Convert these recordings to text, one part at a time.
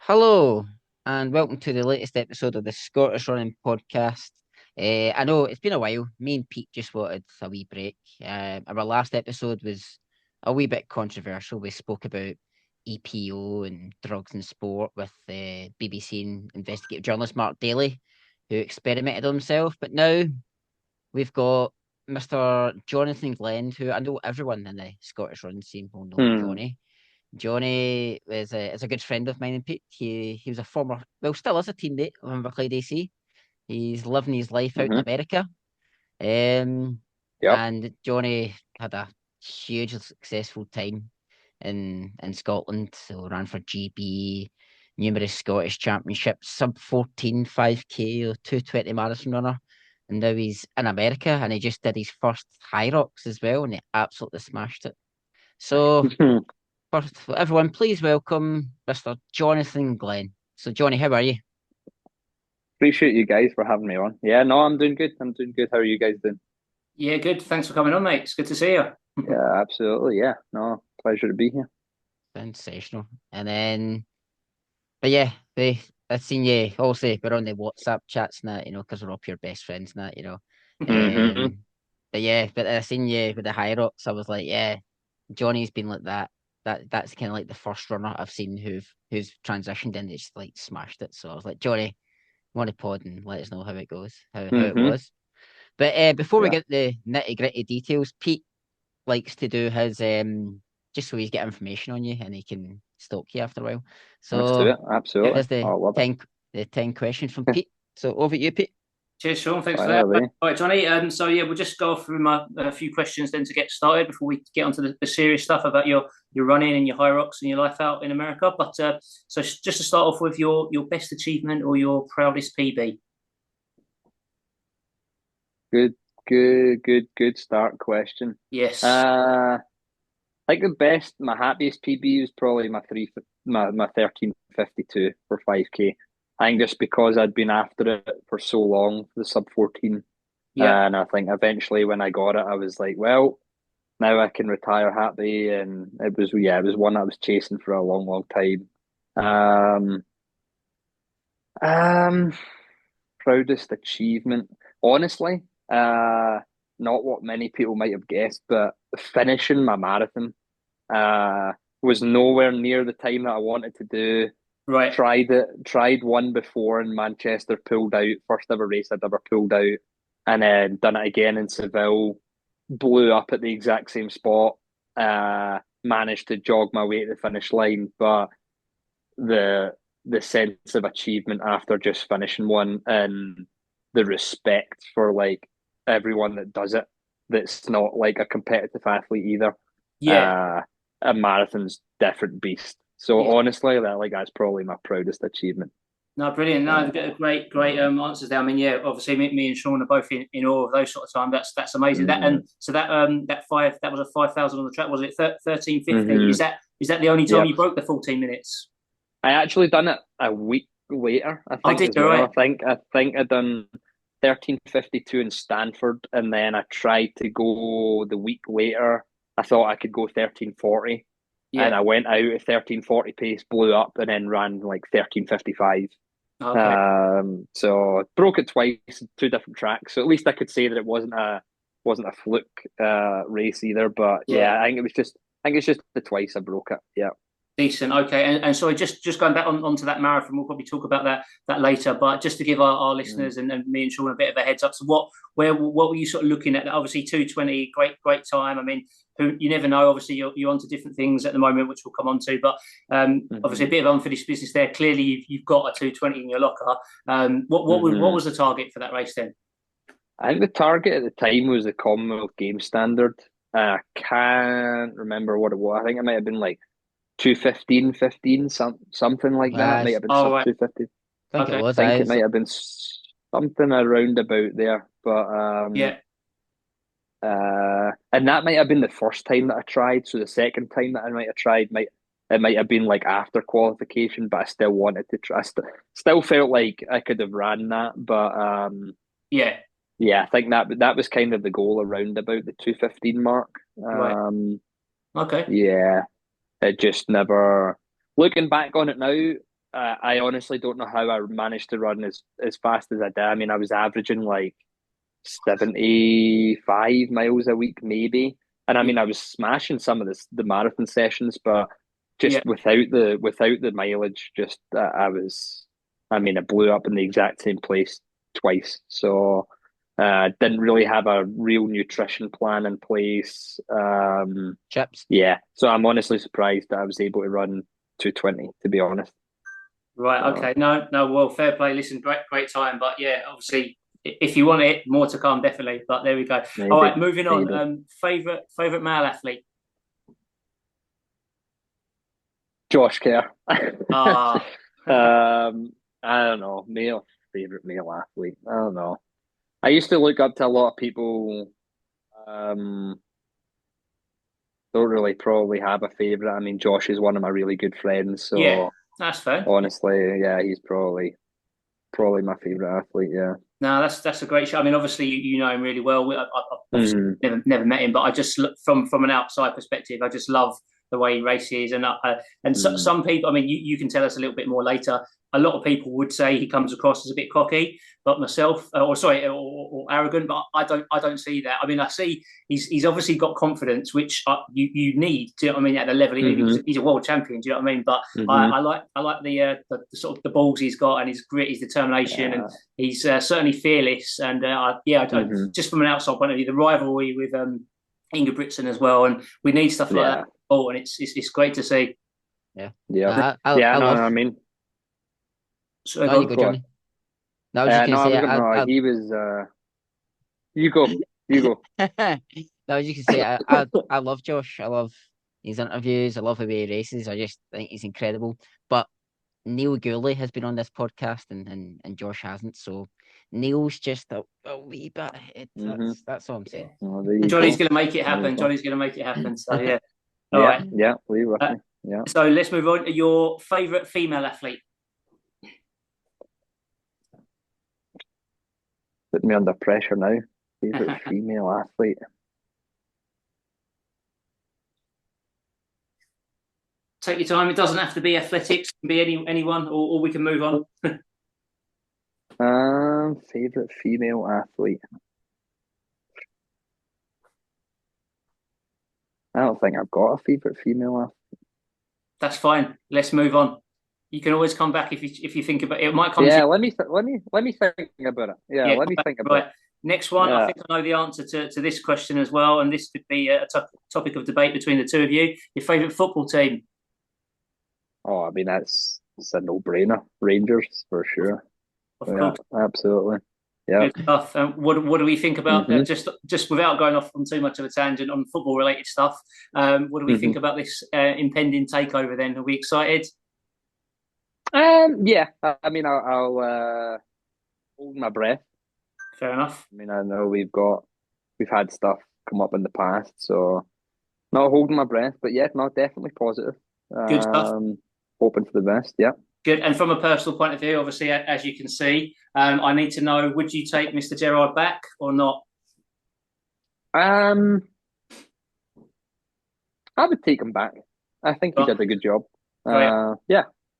Hello, and welcome to the latest episode of the Scottish Running Podcast. I know it's been a while. Me and Pete just wanted a wee break. Our last episode was a wee bit controversial. We spoke about EPO and drugs and sport with BBC and investigative journalist Mark Daly, who experimented on himself. But now we've got Mr. Jonathan Glen, who I know everyone in the Scottish running scene will know Hmm. Johnny. Johnny is a good friend of mine and Pete. He was a former, well, still is a teammate of Inverclyde AC. He's living his life out in Hmm. America. Um, Yep. and Johnny had a hugely successful time in Scotland. So ran for GB, numerous Scottish championships, sub 14 5K or 220 marathon runner. And now he's in America and he just did his first HYROX as well and he absolutely smashed it. So first, everyone, please welcome Mr. Jonathan Glen. So, Johnny, how are you? Appreciate you guys for having me on. Yeah, no, I'm doing good. I'm doing good. How are you guys doing? Yeah, good. Thanks for coming on, mate. It's good to see you. Yeah, absolutely. Yeah, no, pleasure to be here. Sensational. And then, but yeah, I've seen you. Also, we're on the WhatsApp chats and that, because we're up your best friends and that. Hmm. Um, but yeah, but I seen you with the Hyrox. I was like, yeah, Johnny's been like that. That's kind of like the first runner I've seen who's transitioned and just like smashed it. So I was like, Johnny, want to pod and let us know how it goes, how it Hmm. was. But before we Yeah, get the nitty gritty details, Pete likes to do his just so he's get information on you and he can stalk you after a while. let's do So it. Absolutely. here's I love it. the 10 questions from Pete. So over to you, Pete. Cheers, Sean. Thanks for Fire that. away. All right, Johnny. So yeah, we'll just go through my a few questions then to get started before we get onto the serious stuff about your running and your high rocks and your life out in America. But just to start off with your best achievement or your proudest PB. Good, good start question. Yes. I think my happiest PB was probably my 13:52 for 5K. I think just because I'd been after it for so long, the sub 14. Yeah. And I think eventually when I got it, I was like, well, now I can retire happy. And it was one I was chasing for a long, long time. Um, um, Proudest achievement, honestly, not what many people might have guessed, but finishing my marathon, was nowhere near the time that I wanted to do. Right. Tried one before in Manchester, pulled out, first ever race I'd ever pulled out, and then done it again in Seville, blew up at the exact same spot, managed to jog my way to the finish line, but the the sense of achievement after just finishing one and the respect for like everyone that does it that's not like a competitive athlete either. Yeah. Uh, a marathon's different beast. So Yeah. honestly, that's probably my proudest achievement. No, brilliant. No, Uh, great answers there. I mean, yeah, obviously me and Sean are both in awe of those sort of time. That's amazing. That mm, and so that was a 5,000 on the track. Was it 13:50? hmm Is that the only time Yep. you broke the 14 minutes? I actually done it a week later, I I think, did. as All well. right. I think I done 13:52 in Stanford, and then I tried to go the week later. I thought I could go 13:40, and Yeah. I went out at 13:40 pace, blew up, and then ran like 13:55. Okay. So broke it twice, two different tracks. So at least I could say that it wasn't a fluke race either. But Yeah. yeah, I think it's just the twice I broke it. Yeah. Decent. Okay. And sorry, just going back onto that marathon, we'll probably talk about that later. But just to give our Mm. listeners and me and Sean a bit of a heads up. So what were you sort of looking at? Obviously 2:20, great time. I mean, you never know. Obviously you're onto different things at the moment, which we'll come on to. But obviously a Hmm. bit of unfinished business there. Clearly you've got a 2:20 in your locker. What Hmm. was the target for that race then? I think the target at the time was the Commonwealth Game Standard. I can't remember what it was. I think it might have been like 2:15:15, something like that. It might Guys, have been Oh sub right. 2:50. I think it Okay. was. Think I it might have been something around about there. But Yeah. and that might have been the first time that I tried. So the second time that I might have tried might have been like after qualification, but I still wanted to try. Still felt like I could have ran that, but Yeah. yeah, I think that was kind of the goal around about the 2:15 mark. Right. Okay. Yeah, it just never. Looking back on it now, I honestly don't know how I managed to run as fast as I did. I mean, I was averaging like 75 miles a week, maybe. And I mean, I was smashing some of the marathon sessions, but Yeah. just without the mileage, just I mean, I blew up in the exact same place twice. So didn't really have a real nutrition plan in place. Chips. Yeah, so I'm honestly surprised that I was able to run 220, to be honest. Right. Okay. No. Well, fair play. Listen, great time. But yeah, obviously, if you want it, more to come, definitely. But there we go. Maybe, All right, moving on. maybe. Favorite male athlete. Josh Kerr. Ah. I don't know. Favorite male athlete. I don't know. I used to look up to a lot of people. Um, don't really probably have a favorite. I mean, Josh is one of my really good friends, Yeah, so that's fair. honestly, yeah, he's probably my favorite athlete. Yeah. No, that's a great show. I mean, obviously, you know him really well. I've obviously Mm, never met him, but I just look from an outside perspective. I just love the way he races, and mm, some people. I mean, you can tell us a little bit more later. A lot of people would say he comes across as a bit cocky, but myself, or arrogant. But I don't see that. I mean, I see he's obviously got confidence, which you need. Do you know what I mean? At the level he's a world champion. Do you know what I mean? But mm-hmm. I like the sort of the balls he's got and his grit, his determination, and Yeah. he's certainly fearless. And Mm-hmm. just from an outside point of view, the rivalry with Ingebrigtsen as well, and we need stuff like Yeah. that. Oh, and it's great to see. Yeah. Yeah. I No, love. I mean, So No, you go, go on. Johnny. No, I was just No, gonna I say was gonna. No, I he was. You go. You go. no, I was just gonna say I love Josh. I love his interviews. I love the way he races. I just think he's incredible. But Neil Gourley has been on this podcast and Josh hasn't. So Neil's just a wee bit ahead. Mm-hmm. That's all I'm saying. Oh, there you Johnny's go. going to make it There you happen. go. Johnny's going to make it happen. So yeah. All Yeah. right. Yeah. Leave with me. Yeah. So let's move on. Your favourite female athlete. Put me under pressure now. Favorite female athlete. Take your time. It doesn't have to be athletics. It can be anyone, or we can move on. Favorite female athlete. I don't think I've got a favorite female athlete. That's fine. Let's move on. You can always come back if you think about it. It might come. Yeah, let me think about it. Yeah, let me think about right. it. Next one. Yeah. I think I know the answer to this question as well, and this could be a topic of debate between the two of you. Your favourite football team? Oh, I mean it's a no-brainer. Rangers for sure. Of course. Absolutely. Yeah. Good stuff. What do we think about just without going off on too much of a tangent on football related stuff? What do we think about this impending takeover? Then are we excited? Yeah. I mean, I'll hold my breath. Fair enough. I mean, I know we've had stuff come up in the past, so not holding my breath, but yeah, no, definitely positive. Good stuff. Hoping for the best. Yeah. Good. And from a personal point of view, obviously, as you can see, I need to know: would you take Mr. Gerrard back or not? I would take him back. I think he did a good job. Yeah,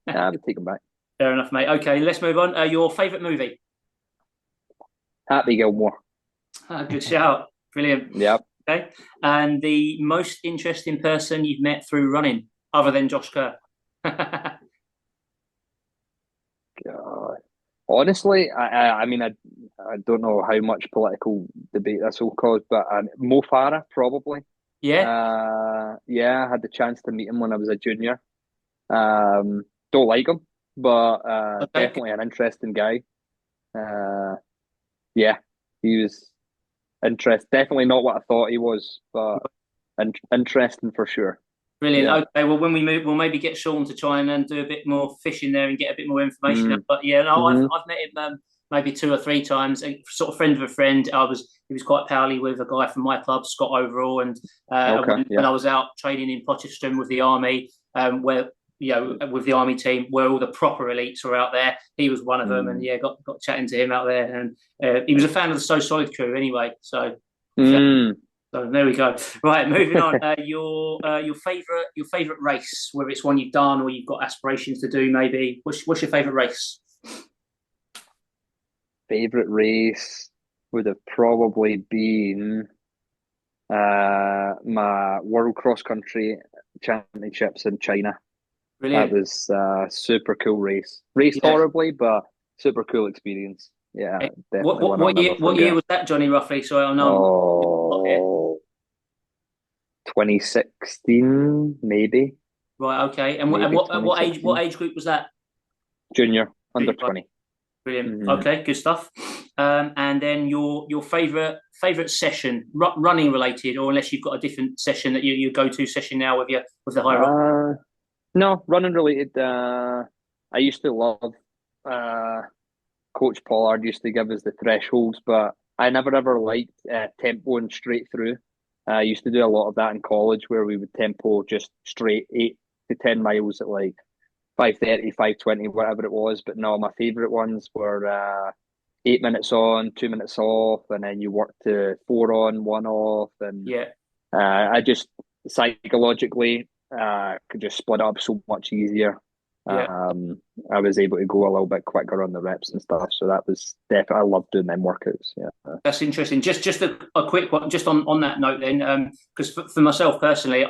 I would take him back. Fair enough, mate. Okay, let's move on. Your favourite movie? Happy Gilmore. Good shout. Brilliant. Yep. Okay. And the most interesting person you've met through running, other than Josh Kerr? God. Honestly, I mean, I don't know how much political debate this will cause, but Mo Farah probably. Yeah. Yeah, I had the chance to meet him when I was a junior. Don't like him, but definitely an interesting guy. Yeah, he was interesting. Definitely not what I thought he was, but interesting for sure. Brilliant. Yeah. Okay, well, when we move, we'll maybe get Sean to try and do a bit more fishing there and get a bit more information. But yeah, no, I've met him maybe 2 or 3 times. A sort of friend of a friend. He was quite pally with a guy from my club, Scott Overall, and when I was out training in Potchefstroom with the army, where with the army team, where all the proper elites were out there. He was one of them, and yeah, got chatting to him out there, and he was a fan of the So Solid crew anyway. So. So there we go. Right, moving on. Your favorite race, whether it's one you've done or you've got aspirations to do, maybe. What's your favorite race? Favorite race would have probably been my World Cross Country Championships in China. That Brilliant. was a super cool race. Raced Yeah. horribly, but super cool experience. Yeah, definitely one I'll What never year? What year forget. was that, Johnny? Roughly, so I know. Oh, 2016, maybe. Right. Okay. And Maybe what age? What 2016. age group was that? Junior, under Right, 20. brilliant. Hmm. Okay, good stuff. And then your favorite session, running related, or unless you've got a different session that you go to session now with the high rock. No, running related. I used to love uh, Coach Pollard used to give us the thresholds, but I never ever liked tempo and straight through. I used to do a lot of that in college where we would tempo just straight 8 to 10 miles at like 5:30, 5:20, whatever it was. But no, my favourite ones were 8 minutes on, 2 minutes off, and then you work to four on, one off. And Yeah. I just psychologically could just split up so much easier. Yeah. I was able to go a little bit quicker on the reps and stuff. So that was definitely, I love doing them workouts. Yeah. That's interesting. Just a quick one, just on that note, then, because for myself personally,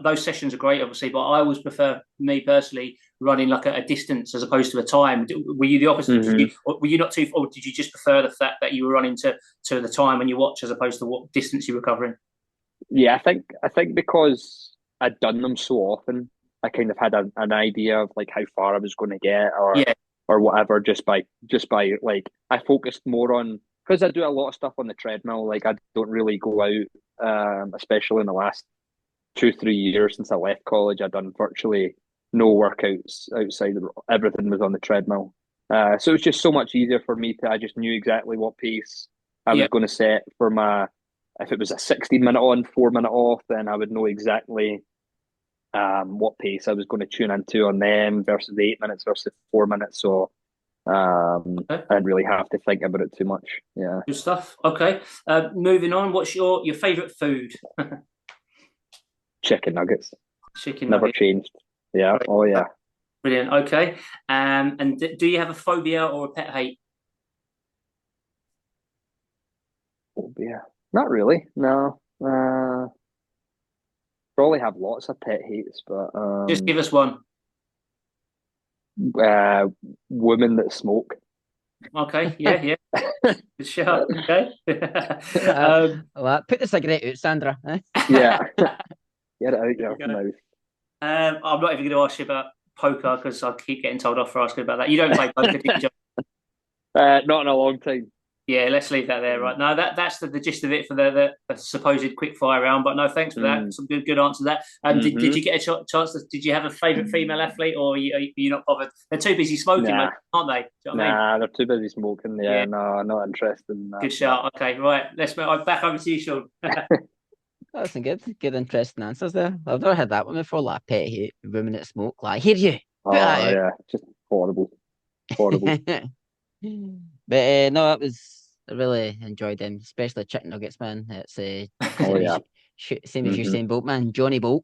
those sessions are great, obviously, but I always prefer, me personally, running like a distance as opposed to a time. Were you the opposite? Were you not too, or did you just prefer the fact that you were running to the time when you watch as opposed to what distance you were covering? Yeah, I think because I'd done them so often, I kind of had an idea of like how far I was going to get Yeah, or whatever just by like I focused more on because I do a lot of stuff on the treadmill. Like I don't really go out, especially in the last 2 3 years since I left college. I've done virtually no workouts outside. Everything was on the treadmill, so it was just so much easier for me to. I just knew exactly what pace I yeah, was going to set for my. If it was a 16 minute on, 4 minute off, then I would know exactly what pace I was going to tune into on them versus the 8 minutes versus 4 minutes. So okay. I didn't really have to think about it too much. Yeah. Good stuff. Okay, moving on. What's your favorite food? Chicken nuggets. Chicken Never nugget. changed. Yeah. Great. Oh, yeah. Brilliant. Okay. And do you have a phobia or a pet hate? Oh, yeah. Not really. No. Probably have lots of pet hates, but Just give us one. uh, women that smoke. Okay. Yeah. Yeah. Good shout. Okay. Put the cigarette out, Sandra. Eh? Yeah. Get it out your Okay. mouth. I'm not even going to ask you about poker because I keep getting told off for asking about that. You don't play poker, do you, John? Not in a long time. Yeah, let's leave that there. Right. No, that's the gist of it for the supposed quick fire round. But no, thanks for that. Some good answer to that. Did you get a chance to? Did you have a favourite female athlete, or are you not bothered? They're too busy smoking, Nah. mate, aren't they? Do you know what I mean? Nah, they're too busy smoking. Yeah, Yeah. no, not interested in that. Good shout. Okay, right. Let's move back over to you, Sean. That's some good, interesting answers there. I've never had that one before. Like pet hate women that smoke. Like, here you put Oh that yeah, just horrible, horrible. out. But no, it was. I really enjoyed them, especially chicken nuggets, man. It's Oh yeah. same as Usain Bolt, man. Johnny Bolt.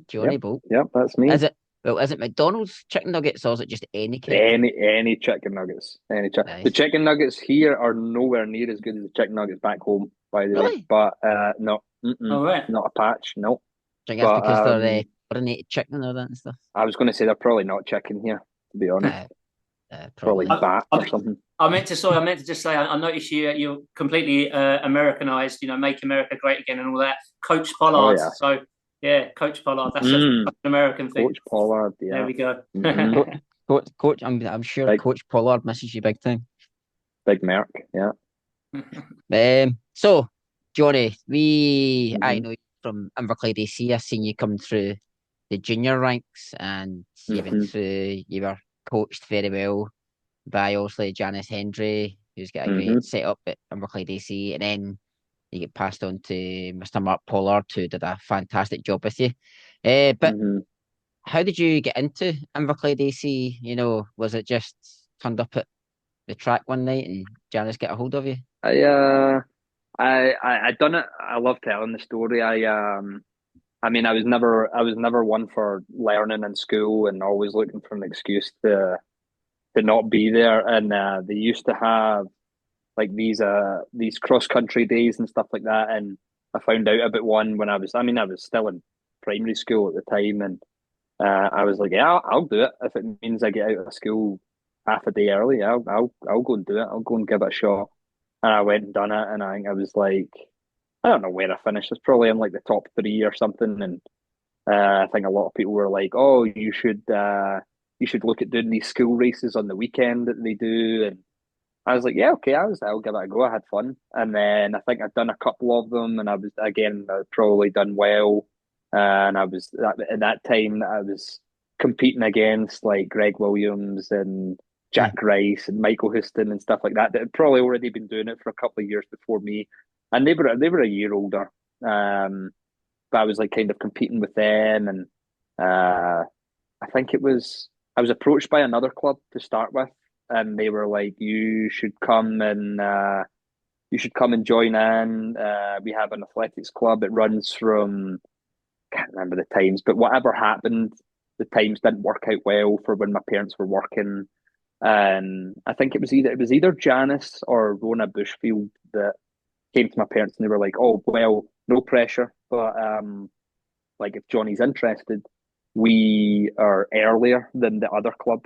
Johnny Yep, Bolt. yep, that's me. Is it McDonald's chicken nuggets or is it just any kind? Any chicken nuggets, The Nice. chicken nuggets here are nowhere near as good as the chicken nuggets back home, by the way. Really? But no, All right. not a patch, no. I think that's But because they're marinated chicken or that and stuff. I was going to say they're probably not chicken here, to be honest. Probably Probably. bat or something. I meant to just say I noticed you're completely Americanized. You know, make America great again and all that. Coach Pollard. Oh, yeah. So yeah, Coach Pollard. That's an American thing. Coach Pollard. Yeah. There we go. Coach, I'm sure Big. Coach Pollard misses you big time. Big Merc. Yeah. So Johnny, I know you from Inverclyde AC. I've seen you come through the junior ranks, and you went through. You were coached very well by obviously Janice Hendry, who's got a great setup at Inverclyde AC, and then you get passed on to Mr. Mark Pollard, who did a fantastic job with you. But how did you get into Inverclyde AC? You know, was it just turned up at the track one night and Janice got a hold of you? I I done it. I love telling the story. I mean, I was never one for learning in school and always looking for an excuse to not be there. And they used to have like these cross country days and stuff like that. And I found out about one when I was still in primary school at the time, and I was like, yeah, I'll do it if it means I get out of school half a day early. I'll go and do it. I'll go and give it a shot. And I went and done it, and I think I was like, I don't know where I finished. It's probably in like the top three or something. And I think a lot of people were like, "Oh, you should look at doing these school races on the weekend that they do." And I was like, "Yeah, okay, I'll give it a go." I had fun, and then I think I'd done a couple of them, and I'd probably done well. And I was at that time I was competing against like Greg Williams and Mm. Jack Rice and Michael Houston and stuff like that that had probably already been doing it for a couple of years before me, and they were a year older. But I was like kind of competing with them, and I think I was approached by another club to start with, and they were like, you should come and join in. We have an athletics club. It runs from can't remember the times, but whatever happened, the times didn't work out well for when my parents were working. And I think it was either Janice or Rona Bushfield that came to my parents and they were like, "Oh well, no pressure, but like if Johnny's interested, we are earlier than the other club.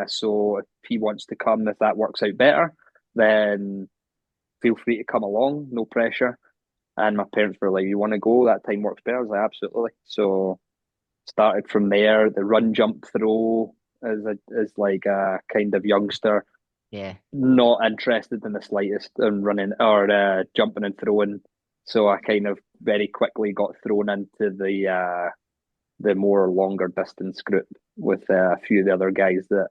So if he wants to come, if that works out better, then feel free to come along, no pressure." And my parents were like, "You want to go? That time works better." I was like, "Absolutely." So started from there. The run, jump, throw as like a kind of youngster, Yeah. not interested in the slightest in running or jumping and throwing. So I kind of very quickly got thrown into the more longer distance group with a few of the other guys that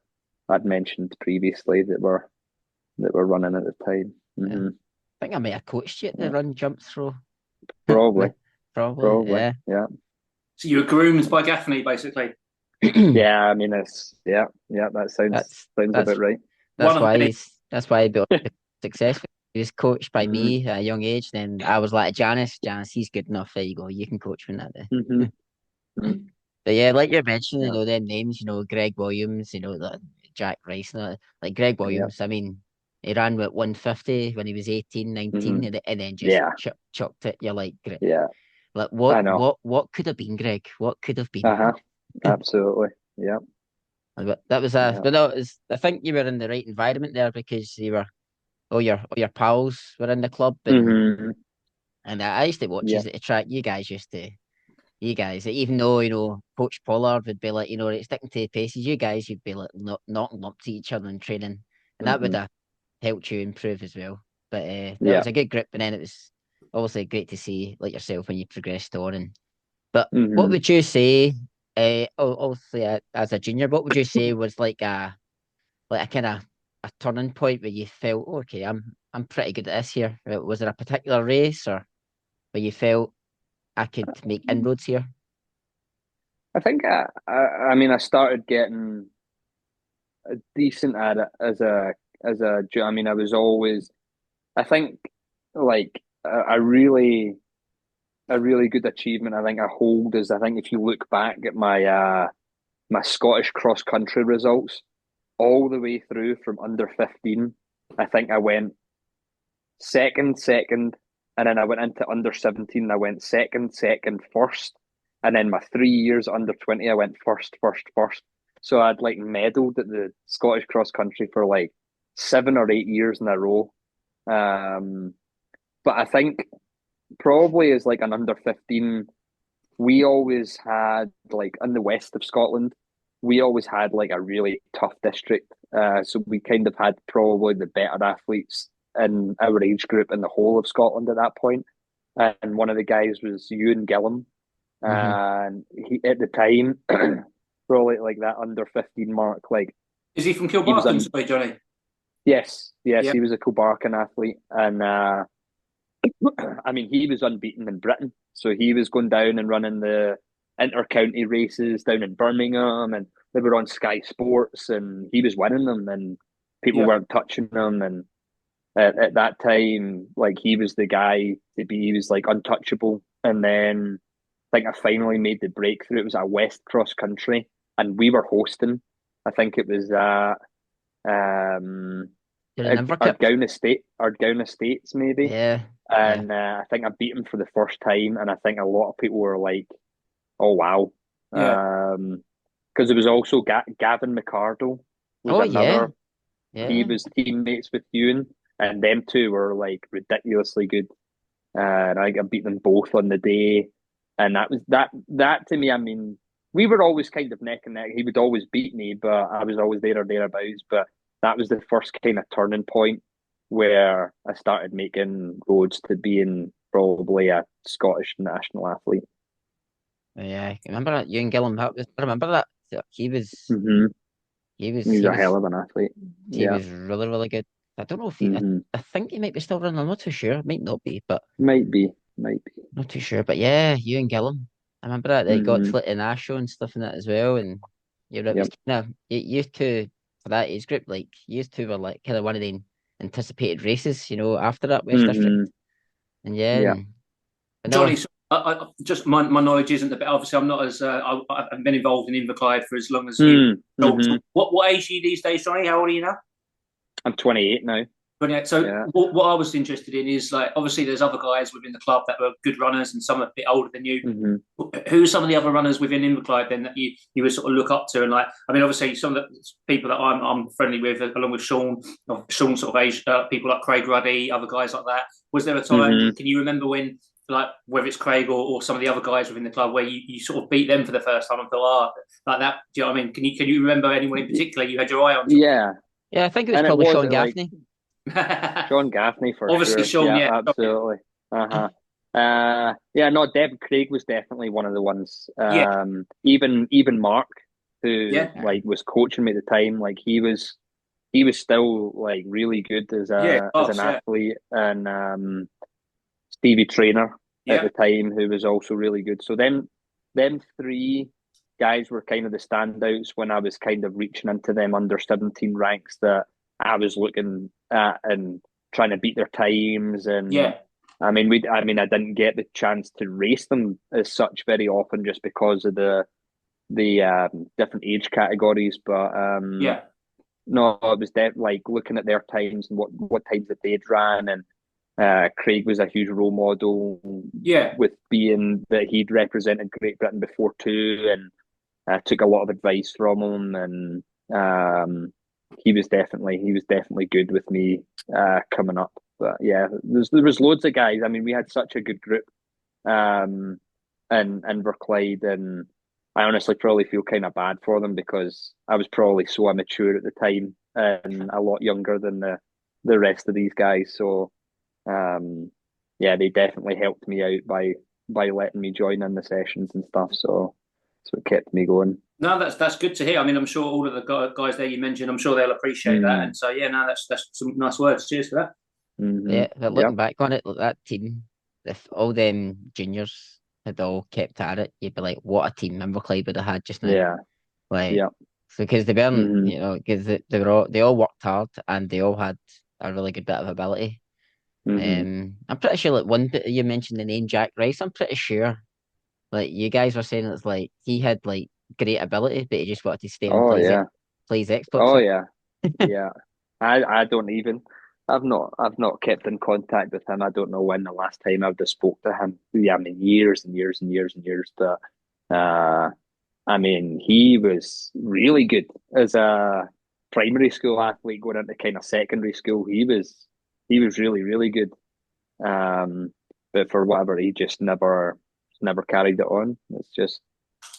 I'd mentioned previously that were running at the time. Yeah. Mm-hmm. I think I might have coached you at the Yeah. run, jump, throw. Probably, Probably, probably, yeah. yeah, So you were groomed by Gaffney, basically. yeah. I mean, it's yeah. That That's sounds that's about right. One of many. that's why he built successful. He was coached by Mm-hmm. me at a young age. Then I was like, Janice, he's good enough. There you go. You can coach me that Mm-hmm. day. But yeah, like you're mentioning, Yeah, them names, Greg Williams, Jack Rice, and that. Like Greg yeah, Williams, I mean, he ran with 150 when he was 18, mm-hmm. 19, and then just Yeah, chucked it. You're yeah. like, I know. what could have been, Greg? What could have been? Uh-huh. Absolutely. Yeah, But that was yeah. but no, I think you were in the right environment there because you were all your pals were in the club, Mm-hmm. and I used to watch you Yeah. at the track. You guys, even though Coach Pollard would be like, right, sticking to the paces, you guys, you'd be like knocking lumps at each other in training, and that would Mm-hmm. have helped you improve as well. But that Yeah. was a good grip, and then it was obviously great to see like yourself when you progressed on. But what Mm-hmm. would you say? Obviously, as a junior, what would you say was like a kind of a turning point where you felt, okay, I'm pretty good at this here. Was there a particular race or where you felt I could make inroads here? I think I mean I started getting decent at it I mean I was always I think like a really good achievement I think I hold is I think if you look back at my Scottish cross country results all the way through from under 15 I think I went second, and then I went into under 17. I went second, first, and then my 3 years under 20, I went first. So I'd like medalled at the Scottish cross country for like 7 or 8 years in a row. Um, but I think probably as like an under 15, we always had like in the west of Scotland, we always had like a really tough district. So we kind of had probably the better athletes in our age group in the whole of Scotland at that point. And one of the guys was Ewan Gillum. Hmm. And he at the time, probably like that under 15 mark, like Is he from he was Kilbarcon, on sorry, Johnny? yes, Yeah. he was a Kilbarcon athlete. And I mean, he was unbeaten in Britain, so he was going down and running the inter-county races down in Birmingham, and they were on Sky Sports, and he was winning them, and people Yeah. weren't touching him, and at that time, like he was the guy to be. He was like untouchable, and then I think I finally made the breakthrough. It was at West Cross Country, and we were hosting. I think it was um, Do you remember Cup? Ardgown Estates maybe. Yeah, yeah. And I think I beat him for the first time, and I think a lot of people were like, "Oh wow," Yeah. because there was also Gavin McCardle was Oh yeah, another. He yeah. was teammates with Ewan, and them two were like ridiculously good. And I beat them both on the day, and that to me. I mean, we were always kind of neck and neck. He would always beat me, but I was always there or thereabouts. But that was the first kind of turning point where I started making roads to being probably a Scottish national athlete. Yeah, I remember that Ewan Gillum. I remember that. So Hmm he was, He's he a was, hell of an athlete. he Yeah. was really, really good. I don't know if hmm I think he might be still running. I'm not too sure. Might not be, but Might be. Might be. not too sure. But yeah, Ewan Gillum. I remember that they got hmm Flit and Ash show and stuff in that as well. And yeah, it was Yep. kind of used to for that age group. Like used to were like kind of one of the anticipated races. After that West District. hmm And yeah, Yeah. but no, Johnny, so just my knowledge isn't the best. Obviously, I'm not as I've been involved in Inverclyde for as long as you. So, Mm-hmm. what age are you these days, Johnny? How old are you now? I'm 28 now. 28. So, Yeah. what I was interested in is like obviously there's other guys within the club that were good runners and some a bit older than you. hmm Who are some of the other runners within Inverclyde then that you would sort of look up to? And like, I mean, obviously some of the people that I'm friendly with, along with Sean sort of age, people like Craig Ruddy, other guys like that. Was there a time? hmm Can you remember when, like, whether it's Craig or some of the other guys within the club, where you sort of beat them for the first time and thought, like that? Do you know what I mean? Can you remember anyone in particular you had your eye on? Yeah. yeah, I think it was And it probably was Sean like Gaffney. Sean Gaffney for Obviously, sure. Sean, Yeah, yeah. absolutely. Uh-huh. Yeah, no, Deb Craig was definitely one of the ones. Yeah, Even Mark, who yeah, like was coaching me at the time, like he was still like really good yeah, as an class, yeah, athlete, and Stevie Trainer at yeah, the time, who was also really good. So them three guys were kind of the standouts when I was kind of reaching into them under 17 ranks that I was looking at and trying to beat their times. And yeah, I didn't get the chance to race them as such very often just because of the different age categories. But yeah, no, it was like looking at their times and what times that they'd ran, and Craig was a huge role model yeah. with being that he'd represented Great Britain before too, and took a lot of advice from him, and he was definitely good with me coming up. But yeah, there was loads of guys. I mean, we had such a good group um, in Inverclyde, and I honestly probably feel kind of bad for them because I was probably so immature at the time and a lot younger than the rest of these guys. So um, yeah, they definitely helped me out by letting me join in the sessions and stuff. So it kept me going. No, that's good to hear. I mean, I'm sure all of the guys there you mentioned, I'm sure they'll appreciate that. Mm, And so, yeah, no, that's some nice words. Cheers for that. hmm Yeah, but looking Yep. back on it, like that team, if all them juniors had all kept at it, you'd be like, what a team Inverclyde would have had just now. Yeah. Like, Yep. so because they weren't, hmm because they all worked hard and they all had a really good bit of ability. hmm I'm pretty sure like one bit you mentioned the name Jack Rice. I'm pretty sure like you guys were saying it's like he had like great ability, but he just wanted to stay and Oh yeah. play his Xbox. Oh yeah. Yeah. I don't even. I've not kept in contact with him. I don't know when the last time I've just spoke to him. Yeah, I mean years and years and years and years. But uh, I mean he was really good as a primary school athlete going into kind of secondary school. He was really really good. Um, but for whatever he just never carried it on.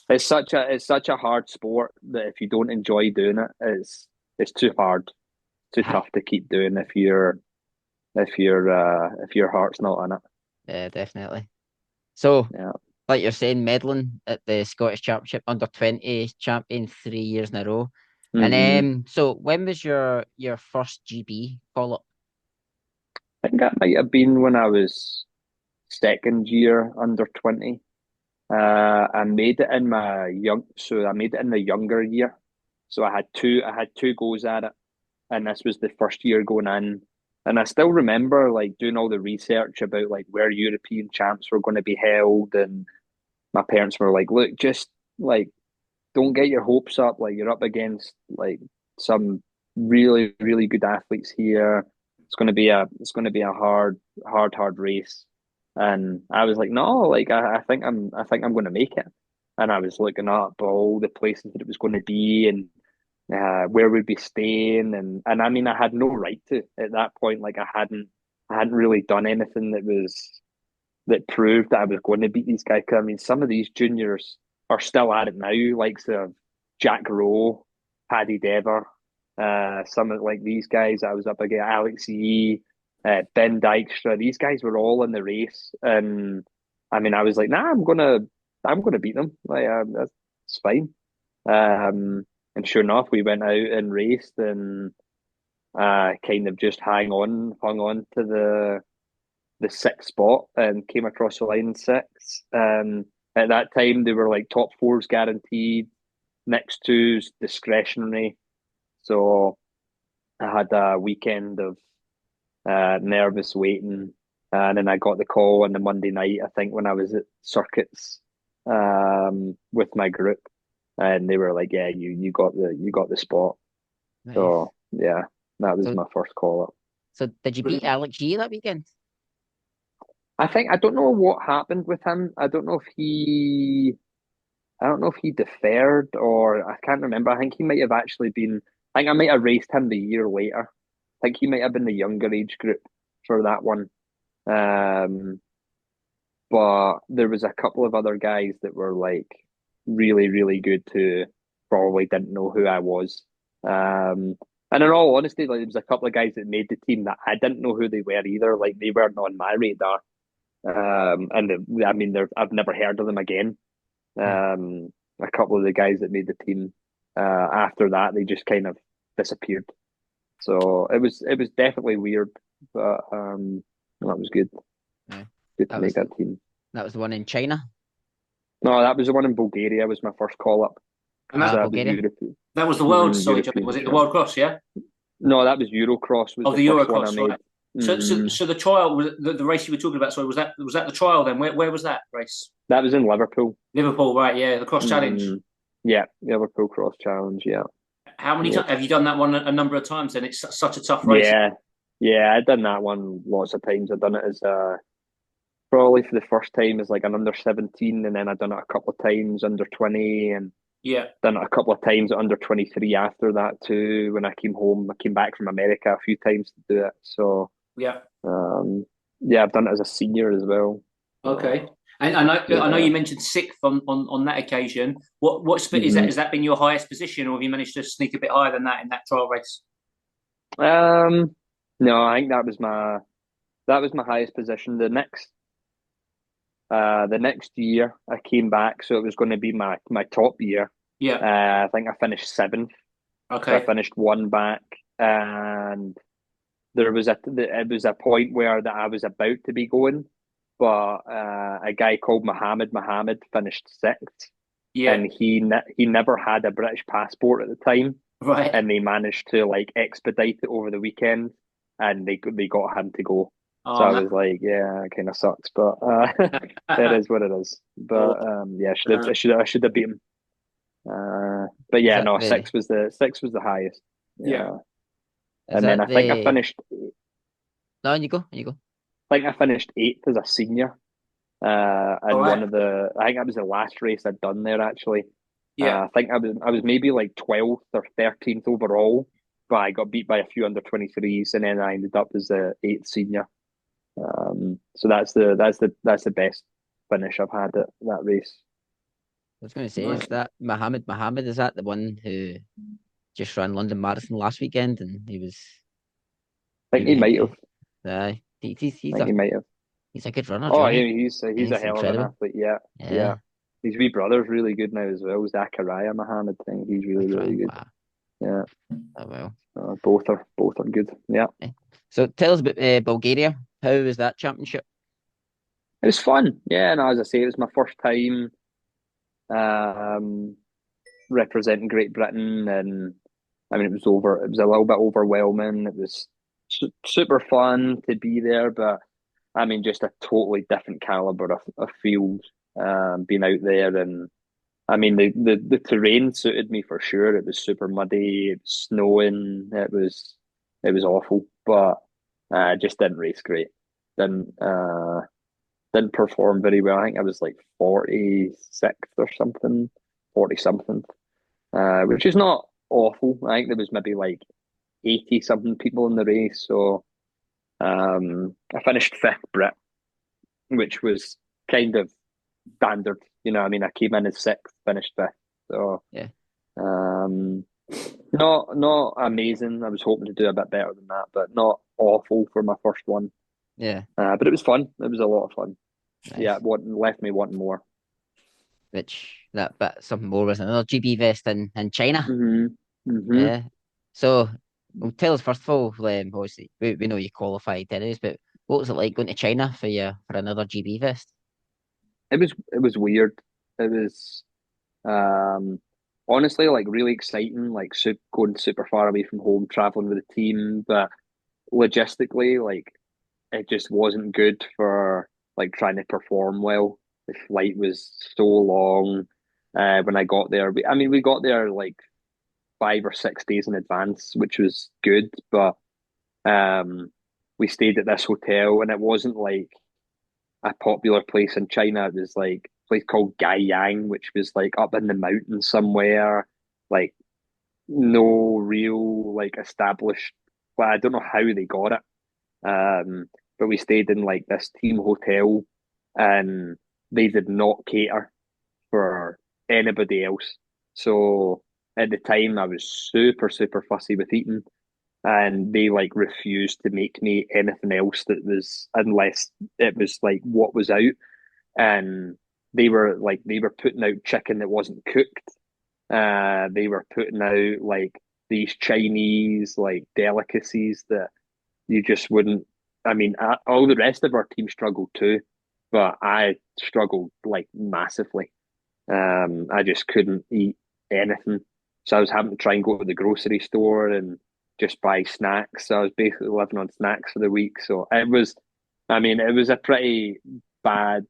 It's such a hard sport that if you don't enjoy doing it, it's too hard, too Aye, tough to keep doing if your heart's not in it. yeah, definitely. So, Yeah. like you're saying, medaling at the Scottish Championship under 20 champion 3 years in a row. And hmm so when was your first GB call up? I think that might have been when I was second year under 20. I made it in so I made it in the younger year. So I had two goes at it, and this was the first year going in. And I still remember like doing all the research about like where European champs were going to be held, and my parents were like, "Look, just like don't get your hopes up. Like you're up against like some really, really good athletes here. It's going to be a hard race." And I was like, "No, like I think I'm going to make it." And I was looking up all the places that it was going to be, and where we'd be staying, and I mean, I had no right to at that point. Like I hadn't really done anything that proved that I was going to beat these guys. 'Cause, I mean, some of these juniors are still at it now, like Jack Rowe, Paddy Dever, some of like these guys I was up against, Alex Yee, Ben Dykstra. These guys were all in the race, and I mean, I was like, nah, I'm gonna beat them. Like that's fine. And sure enough, we went out and raced, and kind of just hung on to the sixth spot and came across the line in sixth. At that time, they were like top fours guaranteed, next twos discretionary. So I had a weekend of nervous waiting, and then I got the call on the Monday night. I think when I was at circuits with my group, and they were like, "Yeah, you got the spot." Nice. So yeah, that was So, my first call up. so did you beat Alex G that weekend? I don't know what happened with him. I don't know if he deferred or I can't remember. I think he might have actually been. I think I might have raced him the year later. I think he might have been the younger age group for that one. Um, but there was a couple of other guys that were like really, really good who probably didn't know who I was. And in all honesty, like there was a couple of guys that made the team that I didn't know who they were either. Like they weren't on my radar. I mean, I've never heard of them again. Hmm. A couple of the guys that made the team, after that, they just kind of disappeared. So it was definitely weird, but that was good. Yeah. Good to That make was that team. that was the one in China. No, that was the one in Bulgaria. Was my first call up. And So that was Bulgaria. Europe. that was the world. Sorry, Johnny. European Was it the champ. World Cross? Yeah. No, that was Eurocross. Was Oh, the the first one I Eurocross, made. right. So the trial was the race you were talking about. Sorry, was that the trial then? Where was that race? That was in Liverpool. Liverpool, right? Yeah, the Cross Challenge. hmm Yeah, Liverpool Cross Challenge. Yeah, How many yeah, times have you done that one a number of times? Then it's such a tough race. yeah, yeah. I've done that one lots of times. I've done it as probably for the first time as like an under 17, and then I've done it a couple of times under 20, and Yeah, done it a couple of times at under 23 after that too. When I came home, I came back from America a few times to do it. So yeah. um, yeah, I've done it as a senior as well. So Okay. And I know yeah. you mentioned sixth on that occasion. What split is that? hmm Has that been your highest position, or have you managed to sneak a bit higher than that in that trial race? No, I think that was my highest position. The next year I came back, so it was going to be my top year. Yeah. I think I finished seventh, so I Okay. finished one back, and it was a point where that I was about to be going, but a guy called Mohammed finished sixth, Yeah. and he never had a British passport at the time, Right. and they managed to like expedite it over the weekend, and they got him to go. So Oh I no. was like, yeah, it kind of sucks, but it is what it is. Oh, But yeah, I should have beat him. But Is yeah, that no, the six was the highest. yeah. Yeah, is and then that I think I the finished. no, you go, you go. I think I finished eighth as a senior. All And right. I think that was the last race I'd done there actually. Yeah. I think I was maybe like 12th or 13th overall, but I got beat by a few under 23s, and then I ended up as the eighth senior. So that's the best finish I've had at that race. I was going to say, is Nice. that Mohammed? Is that the one who just ran London Marathon last weekend, and I he think he might have. he's I think a he might have. he's a good runner, Oh, Johnny. he's a He's hell of an incredible. athlete. Yeah, yeah. Yeah, His wee brother's really good now as well. Zachariah Mohammed. I think he's really that's right. really good. Wow. Yeah, Oh well. both are good. Yeah. Eh. So tell us about Bulgaria. How was that championship? It was fun. Yeah, and as I say, it was my first time um, representing Great Britain, and I mean, it was a little bit overwhelming. It was super fun to be there, but I mean, just a totally different caliber of field. Being out there, and I mean, the terrain suited me for sure. It was super muddy, it was snowing, it was awful, but just didn't race great. Didn't didn't perform very well. I think I was like 46th or something, 40 something, which is not awful. I think there was maybe like 80 something people in the race. So I finished fifth Brit, which was kind of standard. I mean, I came in as sixth, finished fifth. So Yeah, um, not amazing. I was hoping to do a bit better than that, but not awful for my first one. yeah, But it was fun. It was a lot of fun. Yeah, nice. what left me wanting more. Which that bit something more was another GB vest in China. Hmm. Yeah. So, well, tell us first of all. Obviously, we know you qualified anyways, but what was it like going to China for another GB vest? It was weird. It was honestly like really exciting, like going super far away from home, traveling with the team, but logistically, like it just wasn't good for like trying to perform well. The flight was so long. When I got there, I mean, we got there like 5 or 6 days in advance, which was good, but um, we stayed at this hotel, and it wasn't like a popular place in China. It was like a place called Gaiyang, which was like up in the mountains somewhere, like no real like established. Well, I don't know how they got it. But we stayed in like this team hotel, and they did not cater for anybody else. So at the time, I was super, super fussy with eating, and they like refused to make me anything else that was unless it was like what was out. And they were putting out chicken that wasn't cooked. They were putting out like these Chinese like delicacies that you just wouldn't. I mean, all the rest of our team struggled too, but I struggled like massively. I just couldn't eat anything, so I was having to try and go to the grocery store and just buy snacks. So I was basically living on snacks for the week. So I mean, it was a pretty bad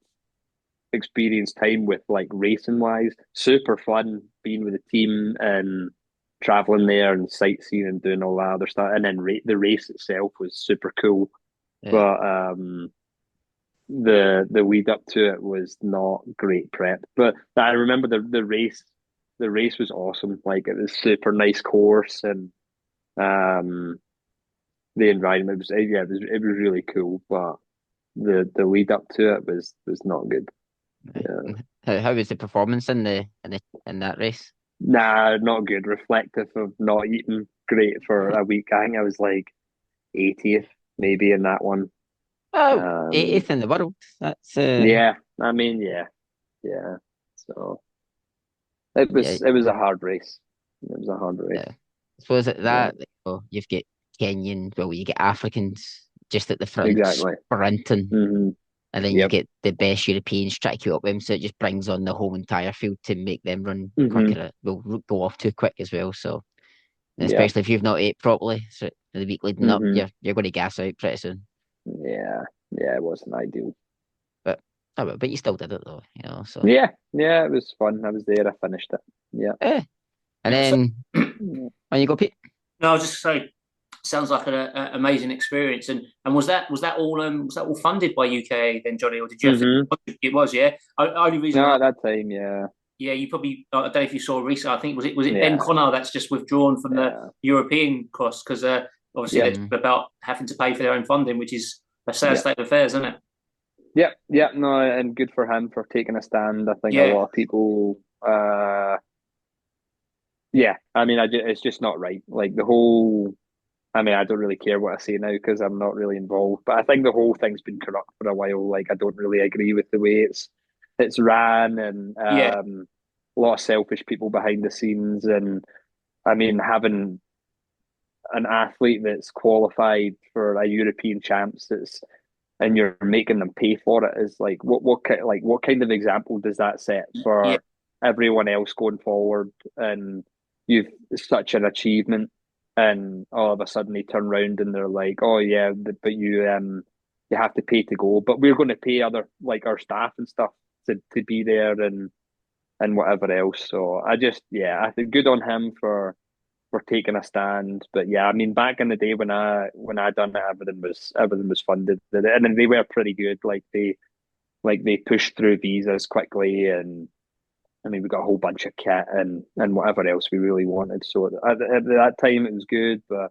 experience time with like racing wise. Super fun being with the team and traveling there and sightseeing and doing all that other stuff. And then the race itself was super cool, Yeah. but the lead up to it was not great prep. But I remember the race. The race was awesome. Like it was super nice course, and um the environment was yeah, it was really cool. But the lead up to it was not good. Right. Yeah. And how was the performance in that race? Nah, not good. Reflective of not eating great for a week. I think I was like 80th maybe in that one. Oh, Um, eighth in the world. That's yeah, I mean, yeah, yeah. So it yeah, was it was a hard race. It was a hard yeah. race. I suppose at Yeah, that, you've got Kenyan, well, you get Africans just at the front exactly. sprinting, Hmm. and then you Yep. get the best Europeans try to keep up with them, so it just brings on the whole entire field to make them run Hmm. quicker. Will go off too quick as well. So, Yeah. especially if you've not ate properly, so the week leading up, Hmm. you're going to gas out pretty soon. Yeah. Yeah. It wasn't ideal. But but you still did it though, So, Yeah. Yeah. It was fun. I was there. I finished it. Yeah. eh. And So, then Yeah. when you go, Pete. no, I was just saying, sounds like an amazing experience. And was that all funded by UK then, Johnny, or did you have to? Hmm. It was, yeah. Only reason No, I at that time, yeah. yeah, you probably I don't know if you saw recently. I think was it Ben Yeah. Connor that's just withdrawn from the Yeah. European costs because obviously they're Yep. Mm, about having to pay for their own funding, which is a sad Yep. state of affairs, isn't it? Yep. Yep. No, and good for him for taking a stand. I think a Yeah, lot of people, yeah, I mean, it's just not right. Like the whole, I mean, I don't really care what I say now because I'm not really involved. But I think the whole thing's been corrupt for a while. Like I don't really agree with the way it's ran, and yeah, a lot of selfish people behind the scenes. And I mean, having an athlete that's qualified for a European champs that's and you're making them pay for it is like what kind of example does that set yeah, for everyone else going forward? And you've such an achievement, and all of a sudden they turn around and they're like, "Oh yeah, but you have to pay to go, but we're going to pay other like our staff and stuff to be there and whatever else." So I think good on him for taking a stand. But yeah, I mean, back in the day when I done it, everything was funded, and then they were pretty good. They pushed through visas quickly, and I mean, we got a whole bunch of kit and whatever else we really wanted. So at that time, it was good, but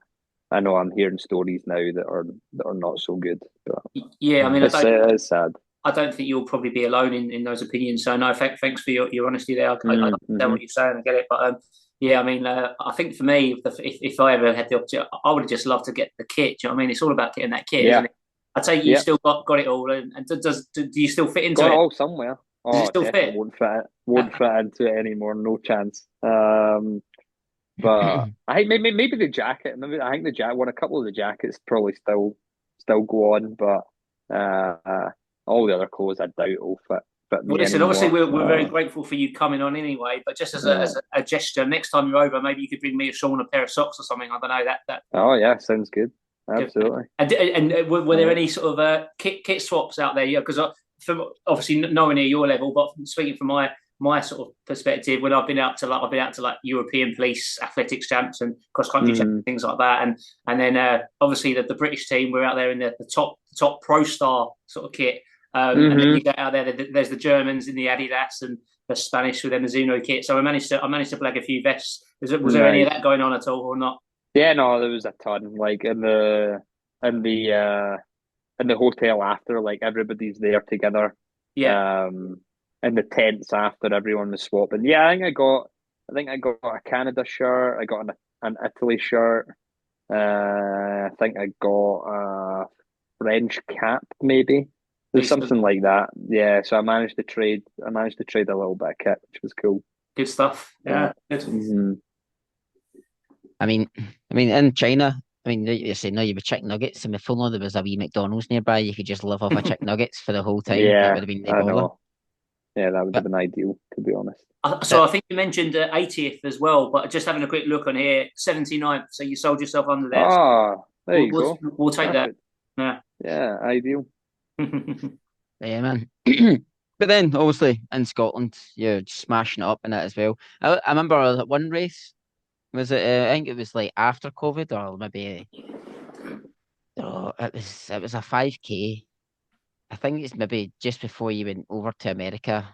I know I'm hearing stories now that are not so good. But Yeah, I mean, it's sad. I don't think you'll probably be alone in those opinions. So no, thanks for your honesty there. I understand Mm-hmm. what you're saying. I get it, but yeah, I mean, I think for me, if I ever had the opportunity, I would have just loved to get the kit. Do you know what I mean? It's all about getting that kit, isn't Yeah, it? I take it you yeah, still got it all, and do you still fit into got it it? all somewhere. Does it Oh, still definitely fit? won't fit into it anymore. No chance. But I think maybe the jacket. Maybe I think the jacket. One, a couple of the jackets probably still go on, but all the other clothes I doubt will fit Well, me listen, obviously anymore. we're very grateful for you coming on anyway, but just Yeah. as a gesture, next time you're over, maybe you could bring me or Sean a pair of socks or something. I don't know that. Oh yeah, sounds good. Absolutely. And were there Yeah. any sort of kit swaps out there? Yeah, because from obviously nowhere near your level, but speaking from my sort of perspective, when I've been out to like European police athletics champs and cross country champs Mm. things like that, and then obviously the British team were out there in the top pro star sort of kit. And then you Mm-hmm. get out there. There's the Germans in the Adidas and the Spanish with the Mizuno kit. So I managed to blag a few vests. Was there any of Nice. that going on at all or not? Yeah, no, there was a ton. Like in the uh in the hotel after, like everybody's there together. Yeah, Um, in the tents after, everyone was swapping. Yeah, I think I got a Canada shirt. I got an Italy shirt. I think I got a French cap, maybe. There's decent, something like that. Yeah, so I managed to trade. I managed to trade a little bit of kit, which was cool. good stuff. But Yeah, good. mhm. I mean, in China, I mean, you're saying no, you have chicken nuggets, and if only there was a wee McDonald's nearby, you could just live off of chicken nuggets for the whole time. That Yeah, would have been no I bother. know. Yeah, that would have But, been ideal, to be honest. So but I think you mentioned 80th as well, but just having a quick look on here, 79th. So you sold yourself under there. So Ah, there you we'll, go. we'll take that. Perfect. Yeah. Yeah, ideal. yeah, man. But then, obviously, in Scotland, you're smashing it up in it as well. I remember at one race. Was it? I think it was like after COVID, or maybe. Oh, it was a 5K. I think it's maybe just before you went over to America,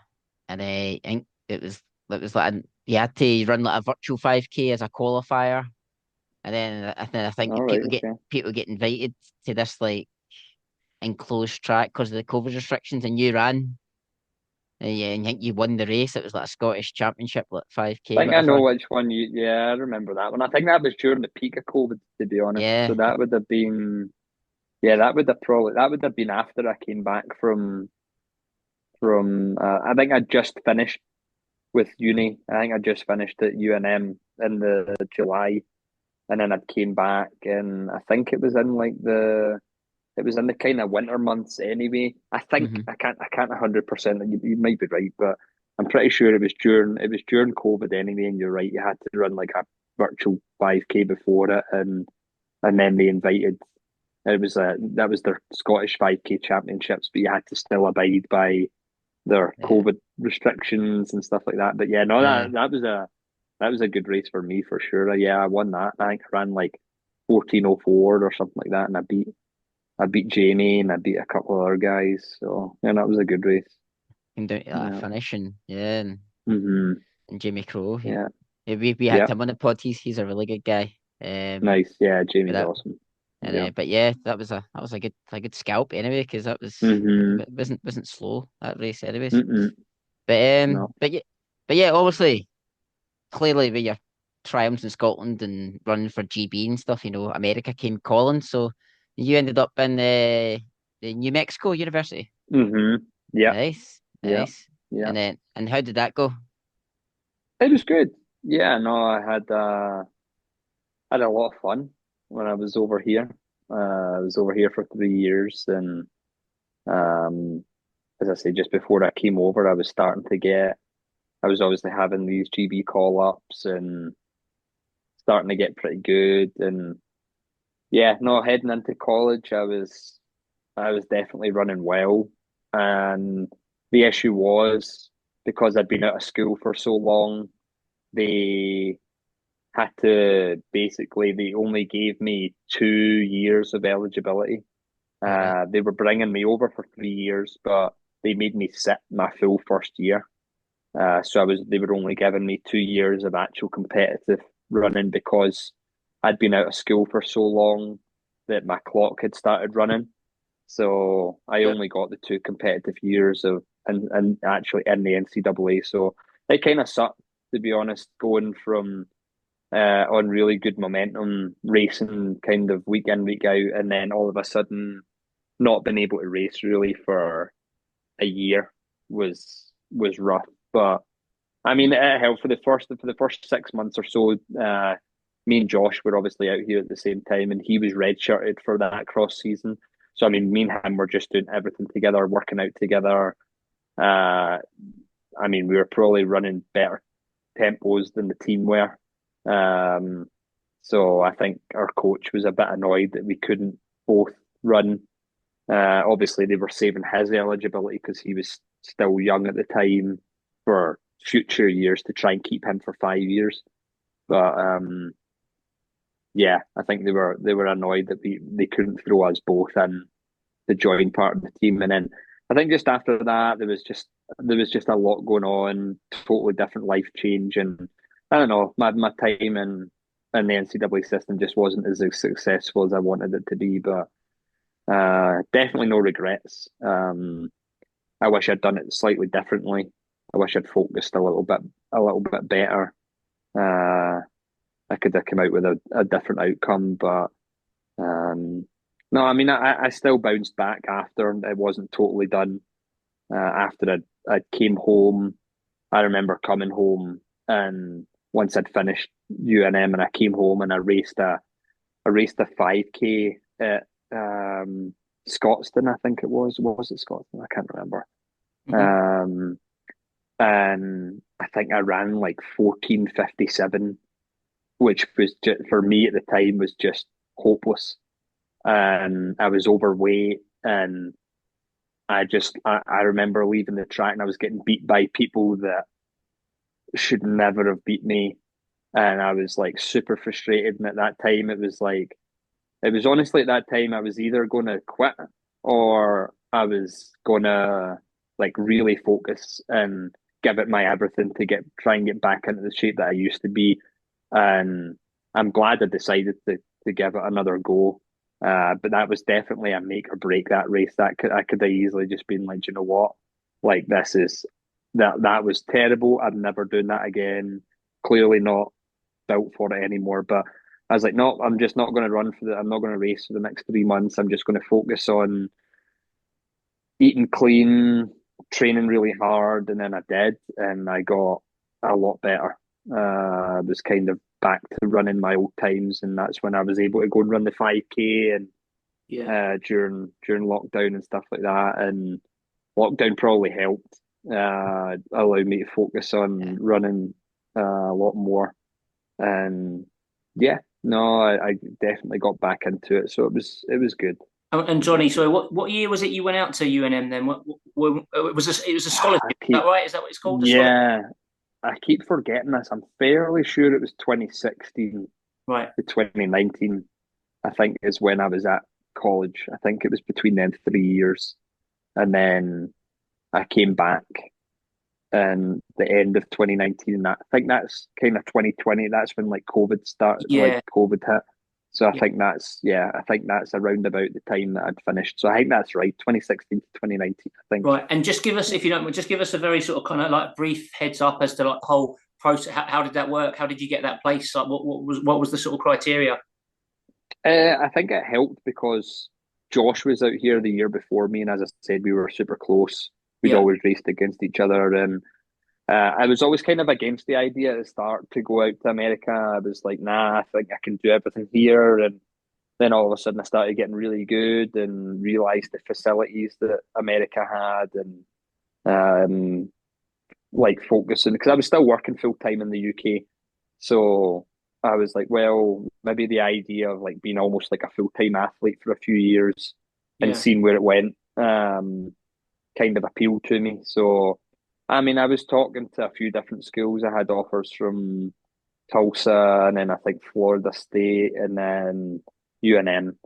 and I think it was like you had to run like a virtual 5K as a qualifier, and then I think All right, okay. people get invited to this like enclosed track because of the COVID restrictions, and you ran. And yeah, and I think you won the race. It was like a Scottish Championship, like 5K, I think I know whatever. which one yeah, I remember that one. I think that was during the peak of COVID, to be honest. Yeah. So that would have been, yeah, that would have been after I came back I think I just finished with uni. I think I just finished at UNM in the July, and then I came back, and I think it was in the kind of winter months anyway. I think Hmm. I can't 100%. You might be right, but I'm pretty sure it was during COVID anyway. And you're right, you had to run like a virtual 5K before it, and then they invited. It was that was their Scottish 5K championships, but you had to still abide by their Yeah. COVID restrictions and stuff like that. But yeah, no, Yeah. that was a good race for me for sure. Yeah, I won that. I think I ran like 14:04 or something like that, and I beat Jamie and I beat a couple of other guys. So yeah, that was a good race. Came down to that Yeah. finish, and yeah, Hmm. and Jamie Crowe. Yeah. We had Yeah. him on the pod. He's a really good guy. Nice. Yeah. But Jamie's that awesome. and Yeah. but yeah, that was a good scalp anyway, because that Hmm. wasn't slow, that race anyways. Mm-mm. But No. obviously, clearly with your triumphs in Scotland and running for GB and stuff, America came calling. So you ended up in the New Mexico University. Hmm. Yeah. Nice, Yeah. nice. Yeah. And how did that go? It was good. Yeah. No, I had a lot of fun when I was over here. I was over here for 3 years, and um, as I say, just before I came over, I was starting to get. I was obviously having these GB call ups and starting to get pretty good. And yeah, no, heading into college, I was definitely running well. And the issue was because I'd been out of school for so long, they had to basically, they only gave me 2 years of eligibility. Okay. They were bringing me over for 3 years, but they made me sit my full first year. They were only giving me 2 years of actual competitive running because I'd been out of school for so long that my clock had started running. So I Yep. only got the 2 competitive years and actually in the NCAA. So it kind of sucked, to be honest, going from on really good momentum, racing kind of week in, week out, and then all of a sudden not being able to race really for a year was rough. But I mean, it helped for the first 6 months or so. Me and Josh were obviously out here at the same time, and he was redshirted for that cross season. So I mean, me and him were just doing everything together, working out together. Uh, I mean, we were probably running better tempos than the team were. Um, so I think our coach was a bit annoyed that we couldn't both run. Obviously, they were saving his eligibility because he was still young at the time for future years to try and keep him for 5 years. But yeah, I think they were annoyed that they couldn't throw us both in the join part of the team. And then I think just after that there was just a lot going on, totally different life change, and I don't know, my time in the NCAA system just wasn't as successful as I wanted it to be. But definitely no regrets. I wish I'd done it slightly differently. I wish I'd focused a little bit better. Uh, I could have come out with a different outcome, but no, I mean, I still bounced back after. It wasn't totally done. After I came home, I remember coming home, and once I'd finished UNM and I came home and I raced a 5K at Scotstoun, I think it was. Was it Scotstoun? I can't remember. Mhm. And I think I ran like 14:57, which was just, for me at the time was just hopeless. And I was overweight, and I remember leaving the track and I was getting beat by people that should never have beat me, and I was like super frustrated. And at that time, it was honestly at that time I was either going to quit or I was going to like really focus and give it my everything to try and get back into the shape that I used to be. And I'm glad I decided to give it another go. But that was definitely a make or break that race. I could have easily just been like, you know what, like that was terrible. I'm never doing that again. Clearly not built for it anymore. But I was like, no, I'm just not going to I'm not going to race for the next 3 months. I'm just going to focus on eating clean, training really hard. And then I did, and I got a lot better. I was kind of back to running my old times, and that's when I was able to go and run the 5K and Yeah. during lockdown and stuff like that. And lockdown probably helped allow me to focus Yeah. on running a lot more. And yeah, no, I definitely got back into it, so it was good. And Johnny, sorry, what year was it you went out to UNM then? What it was it was a I scholarship, is that keep right? Is that what it's called? A scholarship? Yeah, I keep forgetting this. I'm fairly sure it was 2016 Right. to 2019. I think is when I was at college. I think it was between them 3 years, and then I came back in the end of 2019. And I think that's kind of 2020. That's when like COVID started, like Yeah. COVID hit. So I Yeah. think that's around about the time that I'd finished. So I think that's right, 2016 to 2019, I think. Right. And just give us, if you don't, just give us a very sort of kind of like brief heads up as to like the whole process. How did that work? How did you get that place? Like, what was the sort of criteria? I think it helped because Josh was out here the year before me, and as I said, we were super close. We'd Yeah. always raced against each other, and I was always kind of against the idea at the start to go out to America. I was like, nah, I think I can do everything here. And then all of a sudden I started getting really good and realized the facilities that America had, and like focusing because I was still working full time in the UK. So I was like, well, maybe the idea of like being almost like a full-time athlete for a few years and Yeah. seeing where it went, kind of appealed to me. So, I mean, I was talking to a few different schools. I had offers from Tulsa, and then I think Florida State, and then UNM.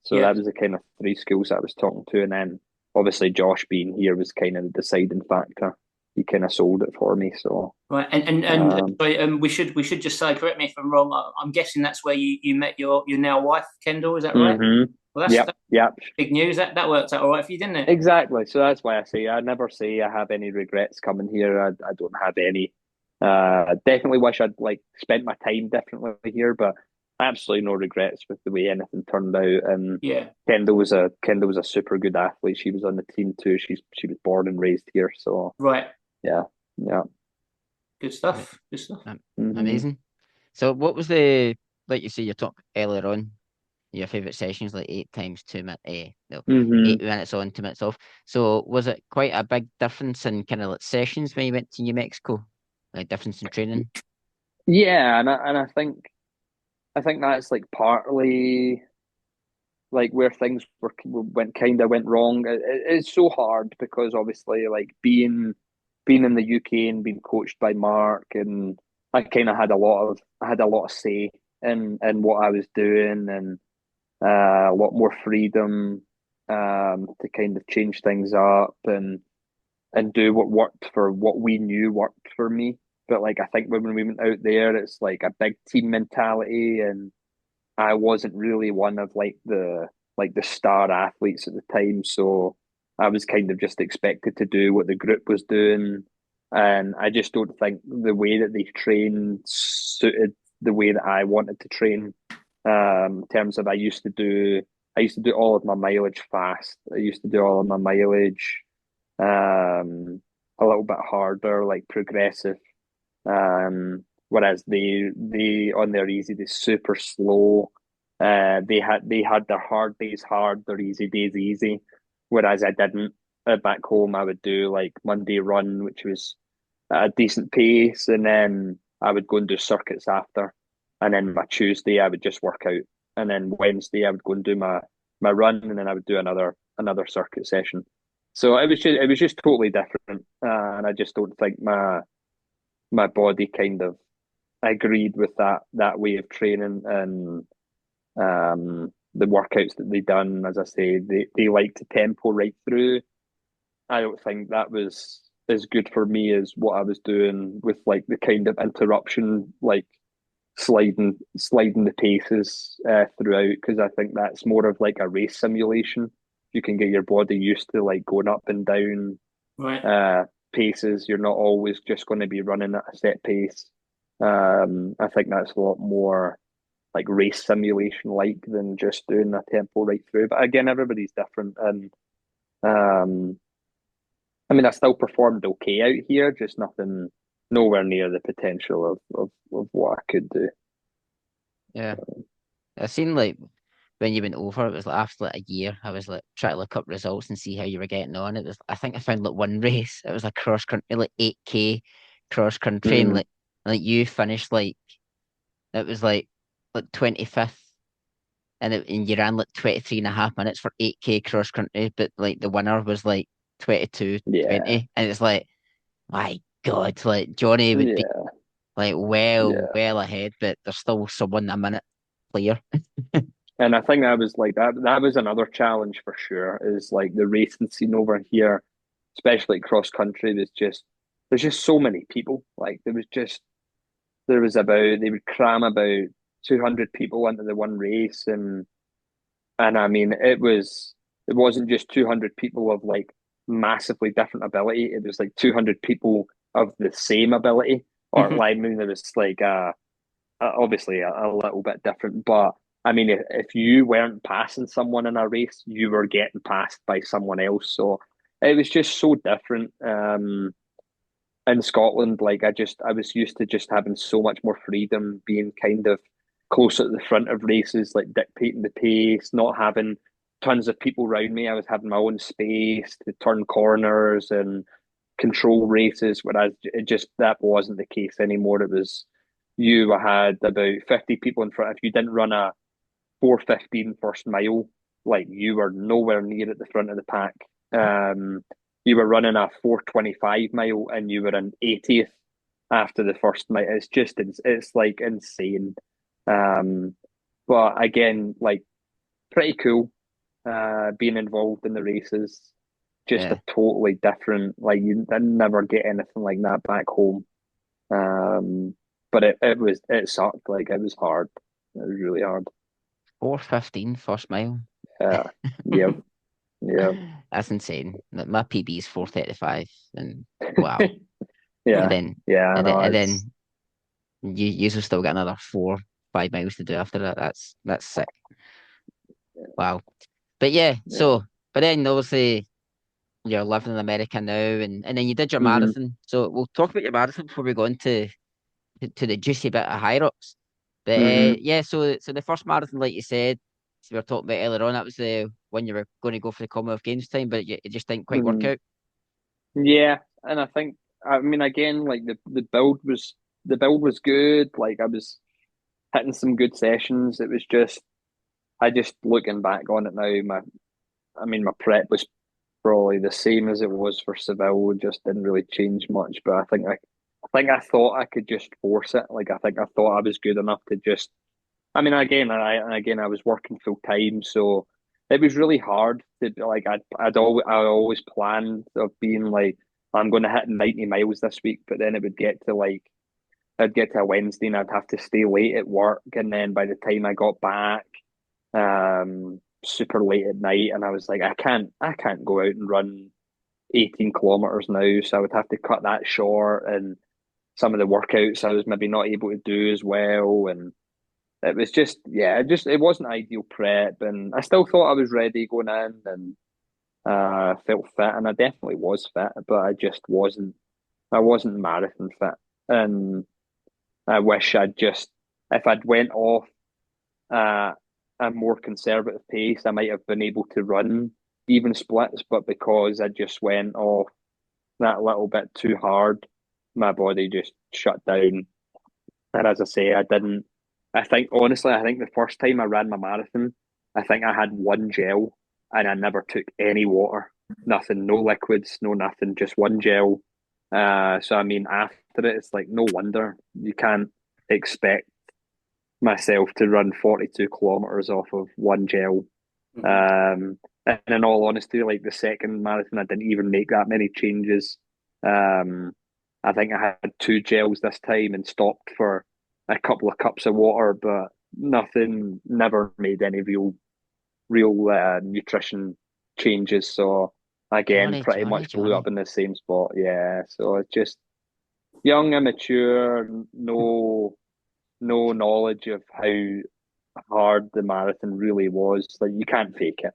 So Yeah. that was the kind of three schools that I was talking to, and then obviously Josh being here was kind of the deciding factor. He kind of sold it for me. So, Right. And um, sorry, we should just say, correct me if I'm wrong. I'm guessing that's where you met your now wife, Kendall. Is that right? hmm Well, yep, that's yep. big news. That worked out all right for you, didn't it? Exactly. So that's why I never say I have any regrets coming here. I don't have any. Definitely wish I'd like spent my time differently here, but absolutely no regrets with the way anything turned out. And Yeah. Kendall was a super good athlete. She was on the team too. She was born and raised here. So Right. yeah, yeah. Good Right. stuff. Good stuff. hmm Amazing. So what was the, like you say, you talked earlier on, your favourite sessions, like 8 times 2 minutes, no, hmm 8 minutes on, 2 minutes off. So was it quite a big difference in kind of like sessions when you went to New Mexico? Like difference in training? Yeah, and I think that's like partly like where things went wrong. It's so hard because obviously like being in the UK and being coached by Mark, and I had a lot of say in what I was doing, and a lot more freedom to kind of change things up and do what worked for what we knew worked for me. But like I think when we went out there, it's like a big team mentality, and I wasn't really one of like the star athletes at the time, so I was kind of just expected to do what the group was doing, and I just don't think the way that they trained suited the way that I wanted to train. In terms of I used to do all of my mileage fast. I used to do all of my mileage a little bit harder, like progressive. Whereas they on their easy, they super slow. They had their hard days hard, their easy days easy. Whereas I didn't. Back home, I would do like Monday run, which was at a decent pace, and then I would go and do circuits after. And then my Tuesday, I would just work out, and then Wednesday, I would go and do my run, and then I would do another circuit session. So it was just totally different, and I just don't think my body kind of agreed with that way of training, and the workouts that they done. As I say, they like to tempo right through. I don't think that was as good for me as what I was doing with like the kind of interruption, like sliding the paces throughout, because I think that's more of like a race simulation. You can get your body used to like going up and down Right. uh, paces. You're not always just going to be running at a set pace. I think that's a lot more like race simulation like than just doing a tempo right through. But again, everybody's different, and um, I mean, I still performed okay out here, just nowhere near the potential of what I could do. Yeah. I seen like when you went over, it was like after like a year, I was like trying to look up results and see how you were getting on. It was, I think I found like one race. It was like cross country, like 8K cross country, and Mm, like you finished like it was like 25th, and you ran like 23.5 minutes for 8K cross country, but like the winner was like 22:20, yeah, and it's like my God, like Johnny would be yeah, like well, yeah. well ahead, but there's still someone a minute clear. And I think that was like that was another challenge for sure, is like the racing scene over here, especially cross country, there's just so many people. Like they would cram about 200 people into the one race, and I mean it wasn't just 200 people of like massively different ability. It was like 200 people of the same ability, or like, I mean there was like obviously a little bit different, but I mean if you weren't passing someone in a race, you were getting passed by someone else. So it was just so different. In Scotland, like I was used to just having so much more freedom, being kind of closer to the front of races, like dictating the pace, not having tons of people around me. I was having my own space to turn corners and control races, whereas it just that wasn't the case anymore. you had about 50 people in front. If you didn't run a 4:15 first mile, like you were nowhere near at the front of the pack. You were running a 4:25 mile and you were in 80th after the first mile. It's like insane. But again, like pretty cool. Being involved in the races, just Yeah. a totally different. Like you never get anything like that back home. But it sucked. Like it was hard. It was really hard. 4:15 first mile. Yeah. Yep. Yep. That's insane. Like, my PB is 4:35, and wow. And Yeah. then Yeah. I and then know. and It's then you will still got another 4-5 miles to do after that. That's sick. Wow. But yeah, yeah. but then obviously you're living in America now, and then you did your Hmm. marathon. So we'll talk about your marathon before we go into to the juicy bit of HYROX. But Hmm. yeah, so the first marathon, like you said, we were talking about earlier on, that was the when you were going to go for the Commonwealth Games time, but it just didn't quite work Hmm. out. Yeah. And I think I mean again, like the build was good. Like I was hitting some good sessions. It was just I just looking back on it now, my prep was probably the same as it was for Seville. It just didn't really change much. But I thought I could just force it. Like I think I thought I was good enough to just. I mean, again, I was working full time, so it was really hard to like. I always planned of being like I'm going to hit 90 miles this week, but then it would get to like I'd get to a Wednesday and I'd have to stay late at work, and then by the time I got back, super late at night, and I was like, I can't go out and run 18 kilometers now, so I would have to cut that short, and some of the workouts I was maybe not able to do as well, and it was just, yeah, it wasn't ideal prep, and I still thought I was ready going in, and felt fit, and I definitely was fit, but I wasn't marathon fit, and I wish if I'd went off uh, a more conservative pace, I might have been able to run even splits, but because I just went off that little bit too hard, my body just shut down. And as I say, I didn't. I think honestly, I think the first time I ran my marathon, I think I had one gel, and I never took any water, nothing, no liquids, no nothing, just one gel. So I mean, after it, it's like no wonder you can't expect myself to run 42 kilometers off of one gel. Mhm. And in all honesty, like the second marathon, I didn't even make that many changes. Um, I think I had two gels this time and stopped for a couple of cups of water, but nothing, never made any real nutrition changes. So again, pretty much blew up Johnny. in the same spot. Yeah, so it's just young, immature, no knowledge of how hard the marathon really was. Like you can't fake it.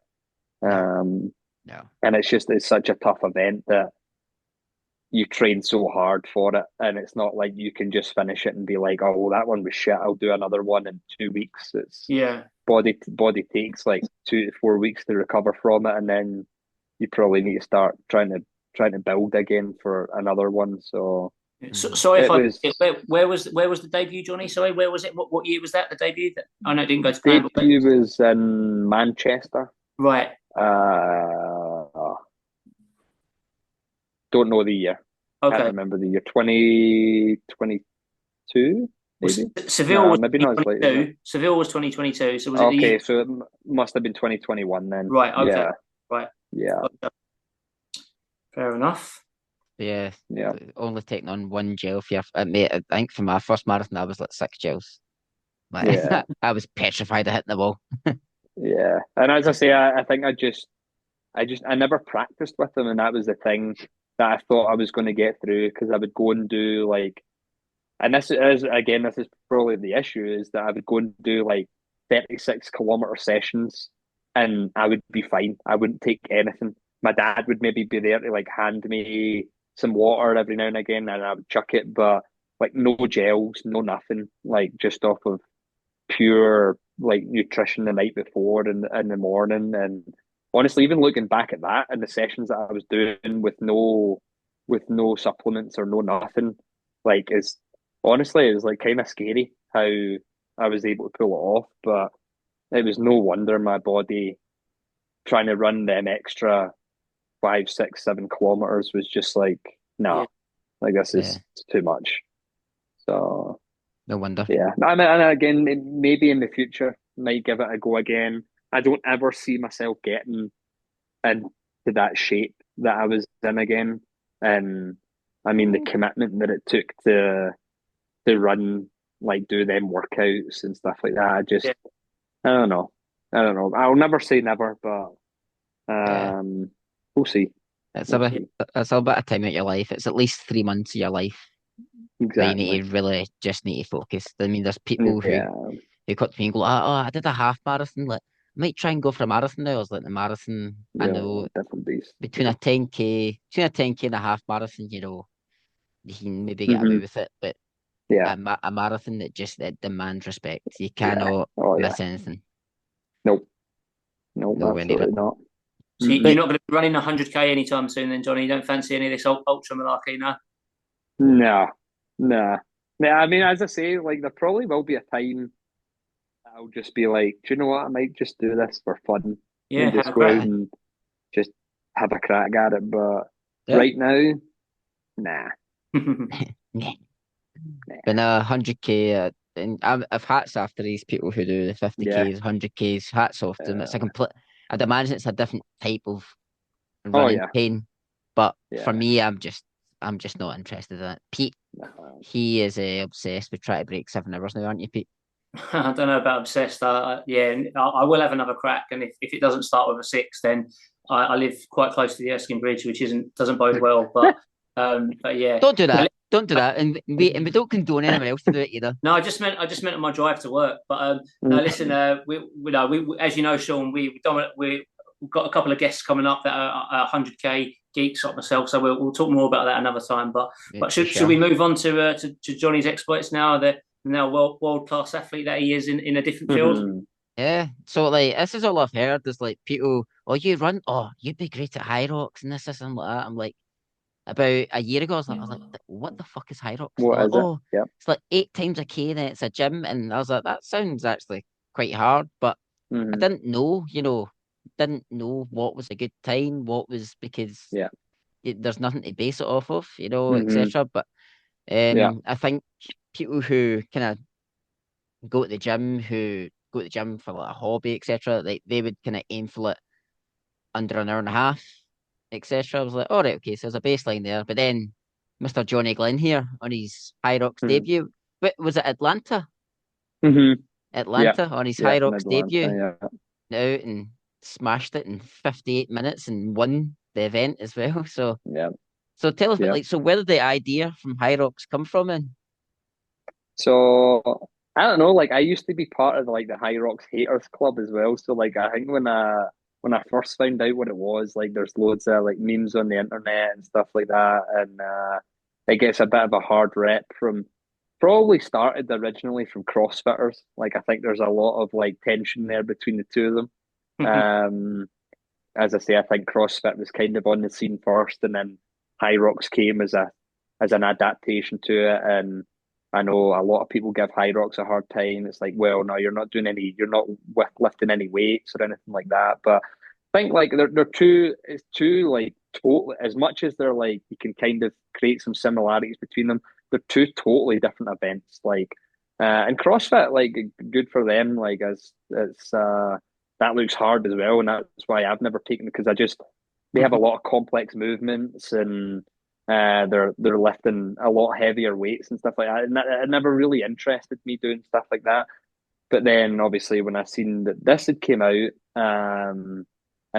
No, Um, no. and it's such a tough event that you train so hard for it, and it's not like you can just finish it and be like, oh, well, that one was shit. I'll do another one in 2 weeks. It's Yeah. body takes like 2 to 4 weeks to recover from it, and then you probably need to start trying to build again for another one. So So, Mhm. sorry if it I was where was the debut, Johnny? Sorry, where was it? What year was that? The debut? I know it didn't go to plan, but debut was in Manchester. right. Uh, don't know the year. Can't Okay. remember the year. 2022, Well, maybe. Seville Nah, was maybe not as late as that. 2022. Seville was 2022. So was it the year? Okay, so it must have been 2021 then. Right. Okay. Yeah, Right. yeah, Gotcha. Fair enough. Yeah, yeah, only taking on one gel for your, mate. I think for my first marathon, I was like 6 gels. Like, yeah, I was petrified of hitting the wall. yeah. And as I say, I think I never practiced with them, and that was the thing that I thought I was going to get through because I would go and do like, and this is probably the issue is that I would go and do like 36-kilometer sessions, and I would be fine. I wouldn't take anything. My dad would maybe be there to like hand me some water every now and again, and I would chuck it, but like no gels, no nothing, like just off of pure like nutrition the night before and in the morning. And honestly, even looking back at that and the sessions that I was doing with no supplements or no nothing, like honestly, it was like kind of scary how I was able to pull it off, but it was no wonder my body trying to run them extra 5, 6, 7 kilometers was just like, Yeah. nah, like this Yeah, is too much. So no wonder. yeah, and again, maybe in the future, might give it a go again. I don't ever see myself getting into that shape that I was in again. And I mean, the commitment that it took to run, like do them workouts and stuff like that. Yeah. I don't know. I don't know. I'll never say never, but Yeah, we'll see. it's a We'll bit, see. it's a bit of time out of your life. It's at least 3 months of your life where you Exactly. need to really just need to focus. I mean, there's people Yeah. who cut to me and go, I did a half marathon. Like, I might try and go for a marathon now. I was like, the marathon, I Yeah. know Different beast. between a 10K and a half marathon, you can maybe get away Hmm. with it, but Yeah. a marathon that demands respect. You Yeah. cannot Oh yeah. miss anything. Nope. Nope. Nowhere near it. Absolutely not. So you're Mm-mm. But not going to be running 100K anytime soon, then, Johnny? You don't fancy any of this ultra malarkey, no? Nah. Nah. Nah. I mean, as I say, like there probably will be a time that I'll just be like, do you know what? I might just do this for fun Yeah, and have just a go out crack. uh, and just have a crack at it. But yeah, right now, nah. yeah. Nah. But no, 100K, and I've hats after these people who do the Yeah. 50Ks, 100Ks. Hats off to them. It's a Uh, complete. I'd imagine it's a different type of oh running yeah. pain, but for Yeah. me, I'm just not interested in it. Pete, Nah. he is obsessed with trying to break 7 hours now, aren't you, Pete? I don't know about obsessed. Yeah, I will have another crack, and if it doesn't start with a six, then I live quite close to the Erskine Bridge, which doesn't bode well. But yeah. Don't do But that. Don't do that, and we don't condone anyone else to do it either. no, I just meant on my drive to work. But no, Mm. listen, as you know, Sean, we've got a couple of guests coming up that are 100K geeks like myself, so we'll talk more about that another time. But Yeah, but for should we sure. move on to Johnny's exploits now? The now world class athlete that he is in a different field. Mhm. Yeah. So like this is all I've heard is like people, oh you run, oh you'd be great at HYROX and this and like that. I'm like about a year ago I was like, what the fuck is HYROX? They're What like, is it? oh, Yep. it's like 8 times a K and it's a gym, and I was like, that sounds actually quite hard, but I Hmm. didn't know what was a good time, what was because Yeah. there's nothing to base it off of, Hmm. etc. But Yeah. I think people who kind of who go to the gym for like a hobby, etc., like they would kind of aim for it under an hour and a half, etc. I was like, all right, okay, so there's a baseline there. But then Mr. Jonny Glen here on his HYROX Hmm. debut, but was it Atlanta? Hmm. Yeah. Atlanta on his Yeah. In HYROX Atlanta. debut, Yeah. out and smashed it in 58 minutes and won the event as well. Yeah. So tell us, Yeah. like, so where did the idea from HYROX come from? And So I don't know. Like I used to be part of like the High Rocks Haters Club as well. So like I think when I first found out what it was, like there's loads of like memes on the internet and stuff like that, and it gets a bit of a hard rep from probably started originally from CrossFitters. Like I think there's a lot of like tension there between the two of them. Um, as I say, I think CrossFit was kind of on the scene first, and then High Rocks came as an adaptation to it. And I know a lot of people give High Rocks a hard time. It's like, well, no, you're not lifting any weights or anything like that. But I think like it's two like total as much as they're like you can kind of create some similarities between them. They're two totally different events. And CrossFit, like good for them. Like as it's that looks hard as well, and that's why I've never taken because they have a lot of complex movements and they're lifting a lot heavier weights and stuff like that. And it never really interested me doing stuff like that. But then obviously when I seen that this had came out, and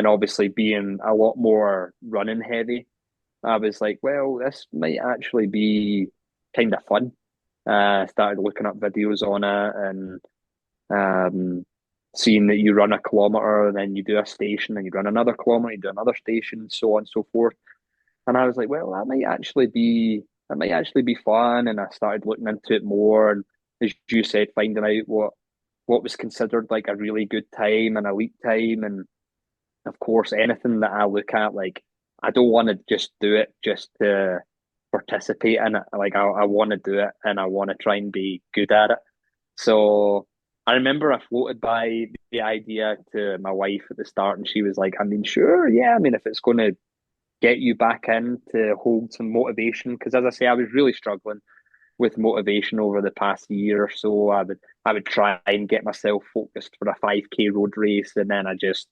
obviously being a lot more running heavy, I was like, well, this might actually be kind of fun. Started looking up videos on it and um, seeing that you run a kilometer and then you do a station and you run another kilometer, you do another station, so on and so forth. And I was like, well, that might actually be fun. And I started looking into it more. And as you said, finding out what was considered like a really good time and elite time. And of course, anything that I look at, like I don't want to just do it just to participate in it. Like I want to do it and I want to try and be good at it. So I remember I floated by the idea to my wife at the start, and she was like, I mean, sure, yeah. I mean, if it's going to get you back in to hold some motivation, because as I say, I was really struggling with motivation over the past year or so. I would try and get myself focused for a 5K road race, and then I just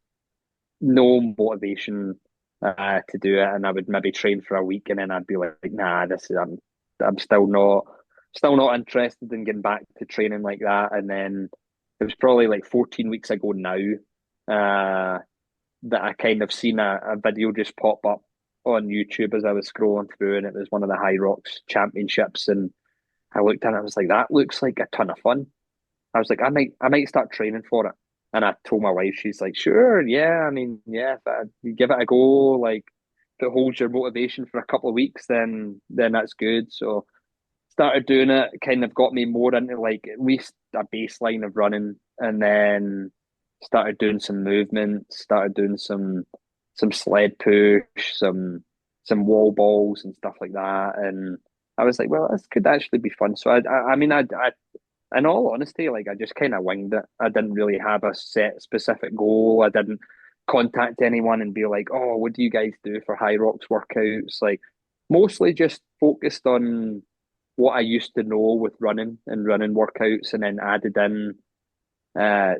no motivation to do it, and I would maybe train for a week, and then I'd be like, nah, I'm still not interested in getting back to training like that. And then it was probably like 14 weeks ago now that I kind of seen a video just pop up on YouTube as I was scrolling through, and it was one of the HYROX championships, and I looked at it, I was like, that looks like a ton of fun. I was like, I might start training for it. And I told my wife, she's like, sure, yeah, I mean, yeah, if you give it a go, like if it holds your motivation for a couple of weeks, then that's good. So started doing it, kind of got me more into like at least a baseline of running, and then started doing some movement, started doing some sled push, some wall balls and stuff like that. And I was like, well, this could actually be fun. So I mean, I in all honesty, like I just kind of winged it. I didn't really have a set specific goal. I didn't contact anyone and be like, "Oh, what do you guys do for HYROX workouts?" Like mostly just focused on what I used to know with running and running workouts, and then added in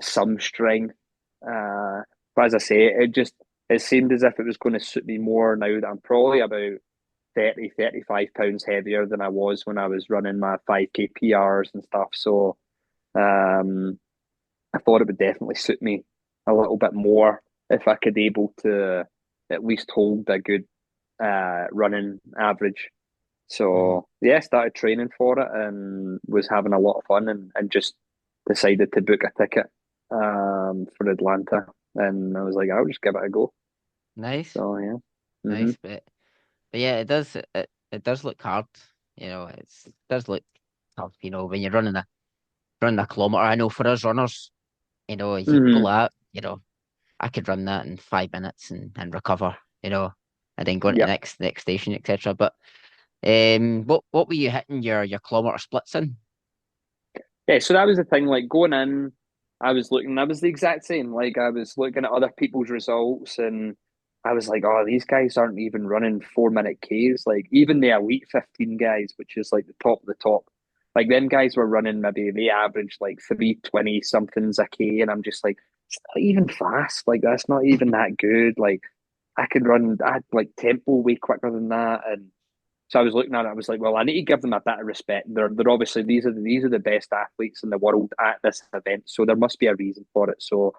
some strength. But as I say, it seemed as if it was going to suit me more now that I'm probably about 30, 35 pounds heavier than I was when I was running my 5K PRs and stuff. So um, I thought it would definitely suit me a little bit more if I could able to at least hold a good running average. Mhm. So yeah, started training for it and was having a lot of fun, and just decided to book a ticket for Atlanta, and I was like, I'll just give it a go. Nice, So yeah. hmm nice, but yeah, it does look hard. It does look tough. When you're running a kilometer. I know for us runners, you pull hmm out. I could run that in 5 minutes and recover. And then go into the Yep. next station, etc. But what were you hitting your kilometer splits in? Yeah, so that was the thing. Like going in, I was the exact same. Like I was looking at other people's results, and I was like, oh, these guys aren't even running 4 minute Ks. Like even the elite 15 guys, which is like the top of the top, like them guys were running maybe they average like 320 somethings a K, and I'm just like, it's not even fast. Like that's not even that good. Like I had like tempo way quicker than that, and so I was looking at it. I was like, well, I need to give them a bit of respect. They're obviously these are the best athletes in the world at this event, so there must be a reason for it. So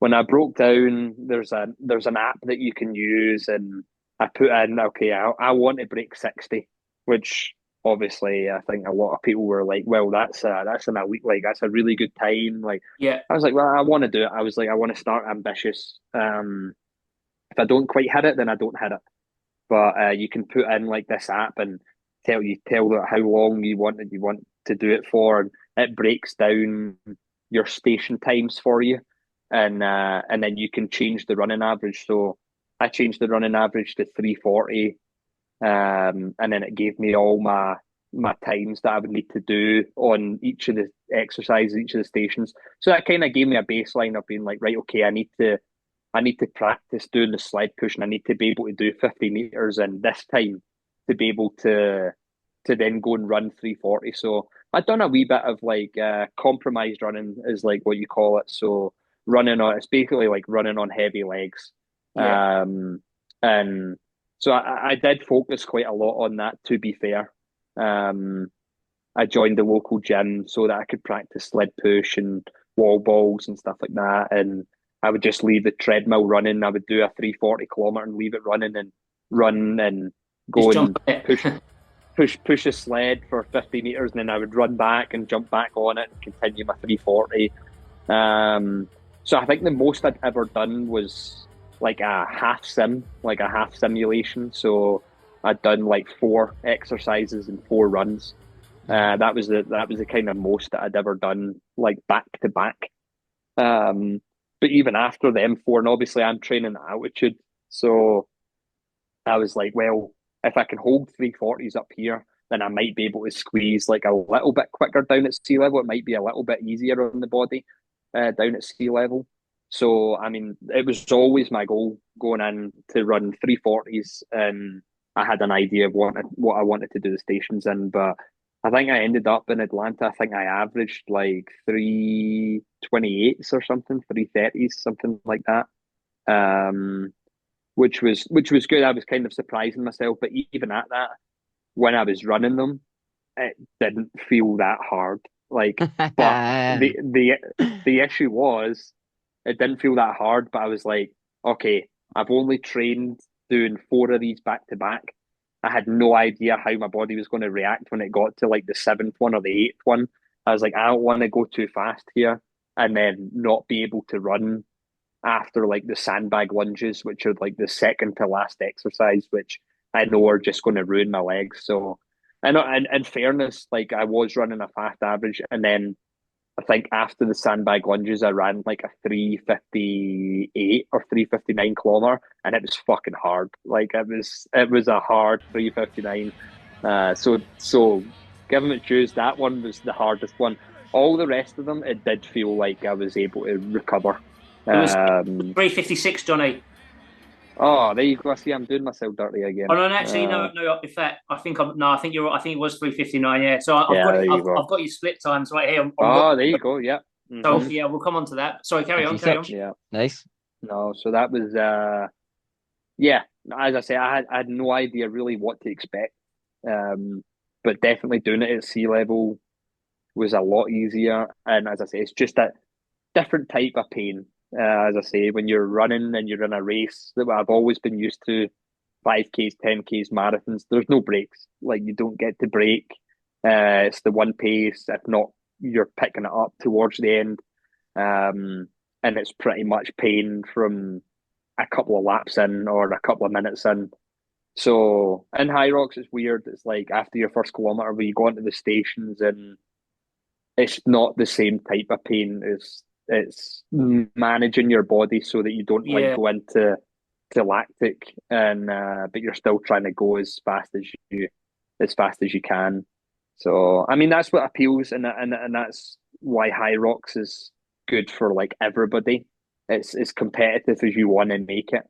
when I broke down, there's an app that you can use, and I put in, okay, I want to break 60, which obviously I think a lot of people were like, well, that's an elite, like that's a really good time. Like Yeah, I was like, well, I want to do it. I was like, I want to start ambitious. If I don't quite hit it, then I don't hit it. But you can put in like this app and tell it how long you want to do it for, and it breaks down your station times for you, and then you can change the running average. So I changed the running average to 340, and then it gave me all my times that I would need to do on each of the exercises, each of the stations. So that kind of gave me a baseline of being like, right, okay, I need to practice doing the sled push, and I need to be able to do 50 meters in this time to be able to then go and run 340. So I've done a wee bit of like compromised running is like what you call it. So it's basically like running on heavy legs. yeah. And so I did focus quite a lot on that, to be fair. Um, I joined the local gym so that I could practice sled push and wall balls and stuff like that. And I would just leave the treadmill running. I would do a 340 kilometer and leave it running, and run and Just go jump and on push it. push a sled for 50 meters, and then I would run back and jump back on it and continue my 340. So I think the most I'd ever done was like a half sim, like a half simulation. So I'd done like 4 exercises and 4 runs. Mhm. That was the kind of most that I'd ever done, like back to back. Um, but even after them 4, and obviously I'm training at altitude, so I was like, well, if I can hold 340s up here, then I might be able to squeeze like a little bit quicker down at sea level. It might be a little bit easier on the body down at sea level. So, I mean, it was always my goal going in to run 340s, and I had an idea of what I wanted to do the stations in, but I think I ended up in Atlanta. I think I averaged like 328s or something, 330s, something like that. Um, which was good. I was kind of surprising myself, but even at that, when I was running them, it didn't feel that hard. Like, but the issue was it didn't feel that hard. But I was like, okay, I've only trained doing 4 of these back to back. I had no idea how my body was going to react when it got to like the 7th one or the 8th one. I was like, I don't want to go too fast here and then not be able to run after like the sandbag lunges, which are like the second to last exercise, which I know are just going to ruin my legs. So, and in fairness, like I was running a fast average, and then I think after the sandbag lunges, I ran like a 358 or 359 kilometer, and it was fucking hard. Like it was a hard 359. So given it choose, that one was the hardest one. All the rest of them, it did feel like I was able to recover. It was Um, 356, Johnny. oh, there you go. See, I'm doing myself dirty again. Oh no, actually, no. In fact, I think I'm no. I think you're right. I think it was 359. Yeah. So I've Yeah, got there you I've, go. I've got your split times right here. Oh, there you go. Yeah. So Mm-hmm. yeah, we'll come on to that. Sorry, carry on. Yeah. Nice. No, so that was yeah. As I say, I had no idea really what to expect. But definitely doing it at sea level was a lot easier. And as I say, it's just a different type of pain. As I say, when you're running and you're in a race that I've always been used to, 5Ks, 10Ks, marathons, there's no breaks. Like you don't get to break. It's the one pace. If not, you're picking it up towards the end. And it's pretty much pain from a couple of laps in or a couple of minutes in. So in HYROX, it's weird. It's like after your first kilometer, where you go into the stations, and it's not the same type of pain. It's managing your body so that you don't like Yeah. go into to lactic, and but you're still trying to go as fast as you can. So I mean that's what appeals, and that's why HYROX is good for like everybody. It's as competitive as you want to make it.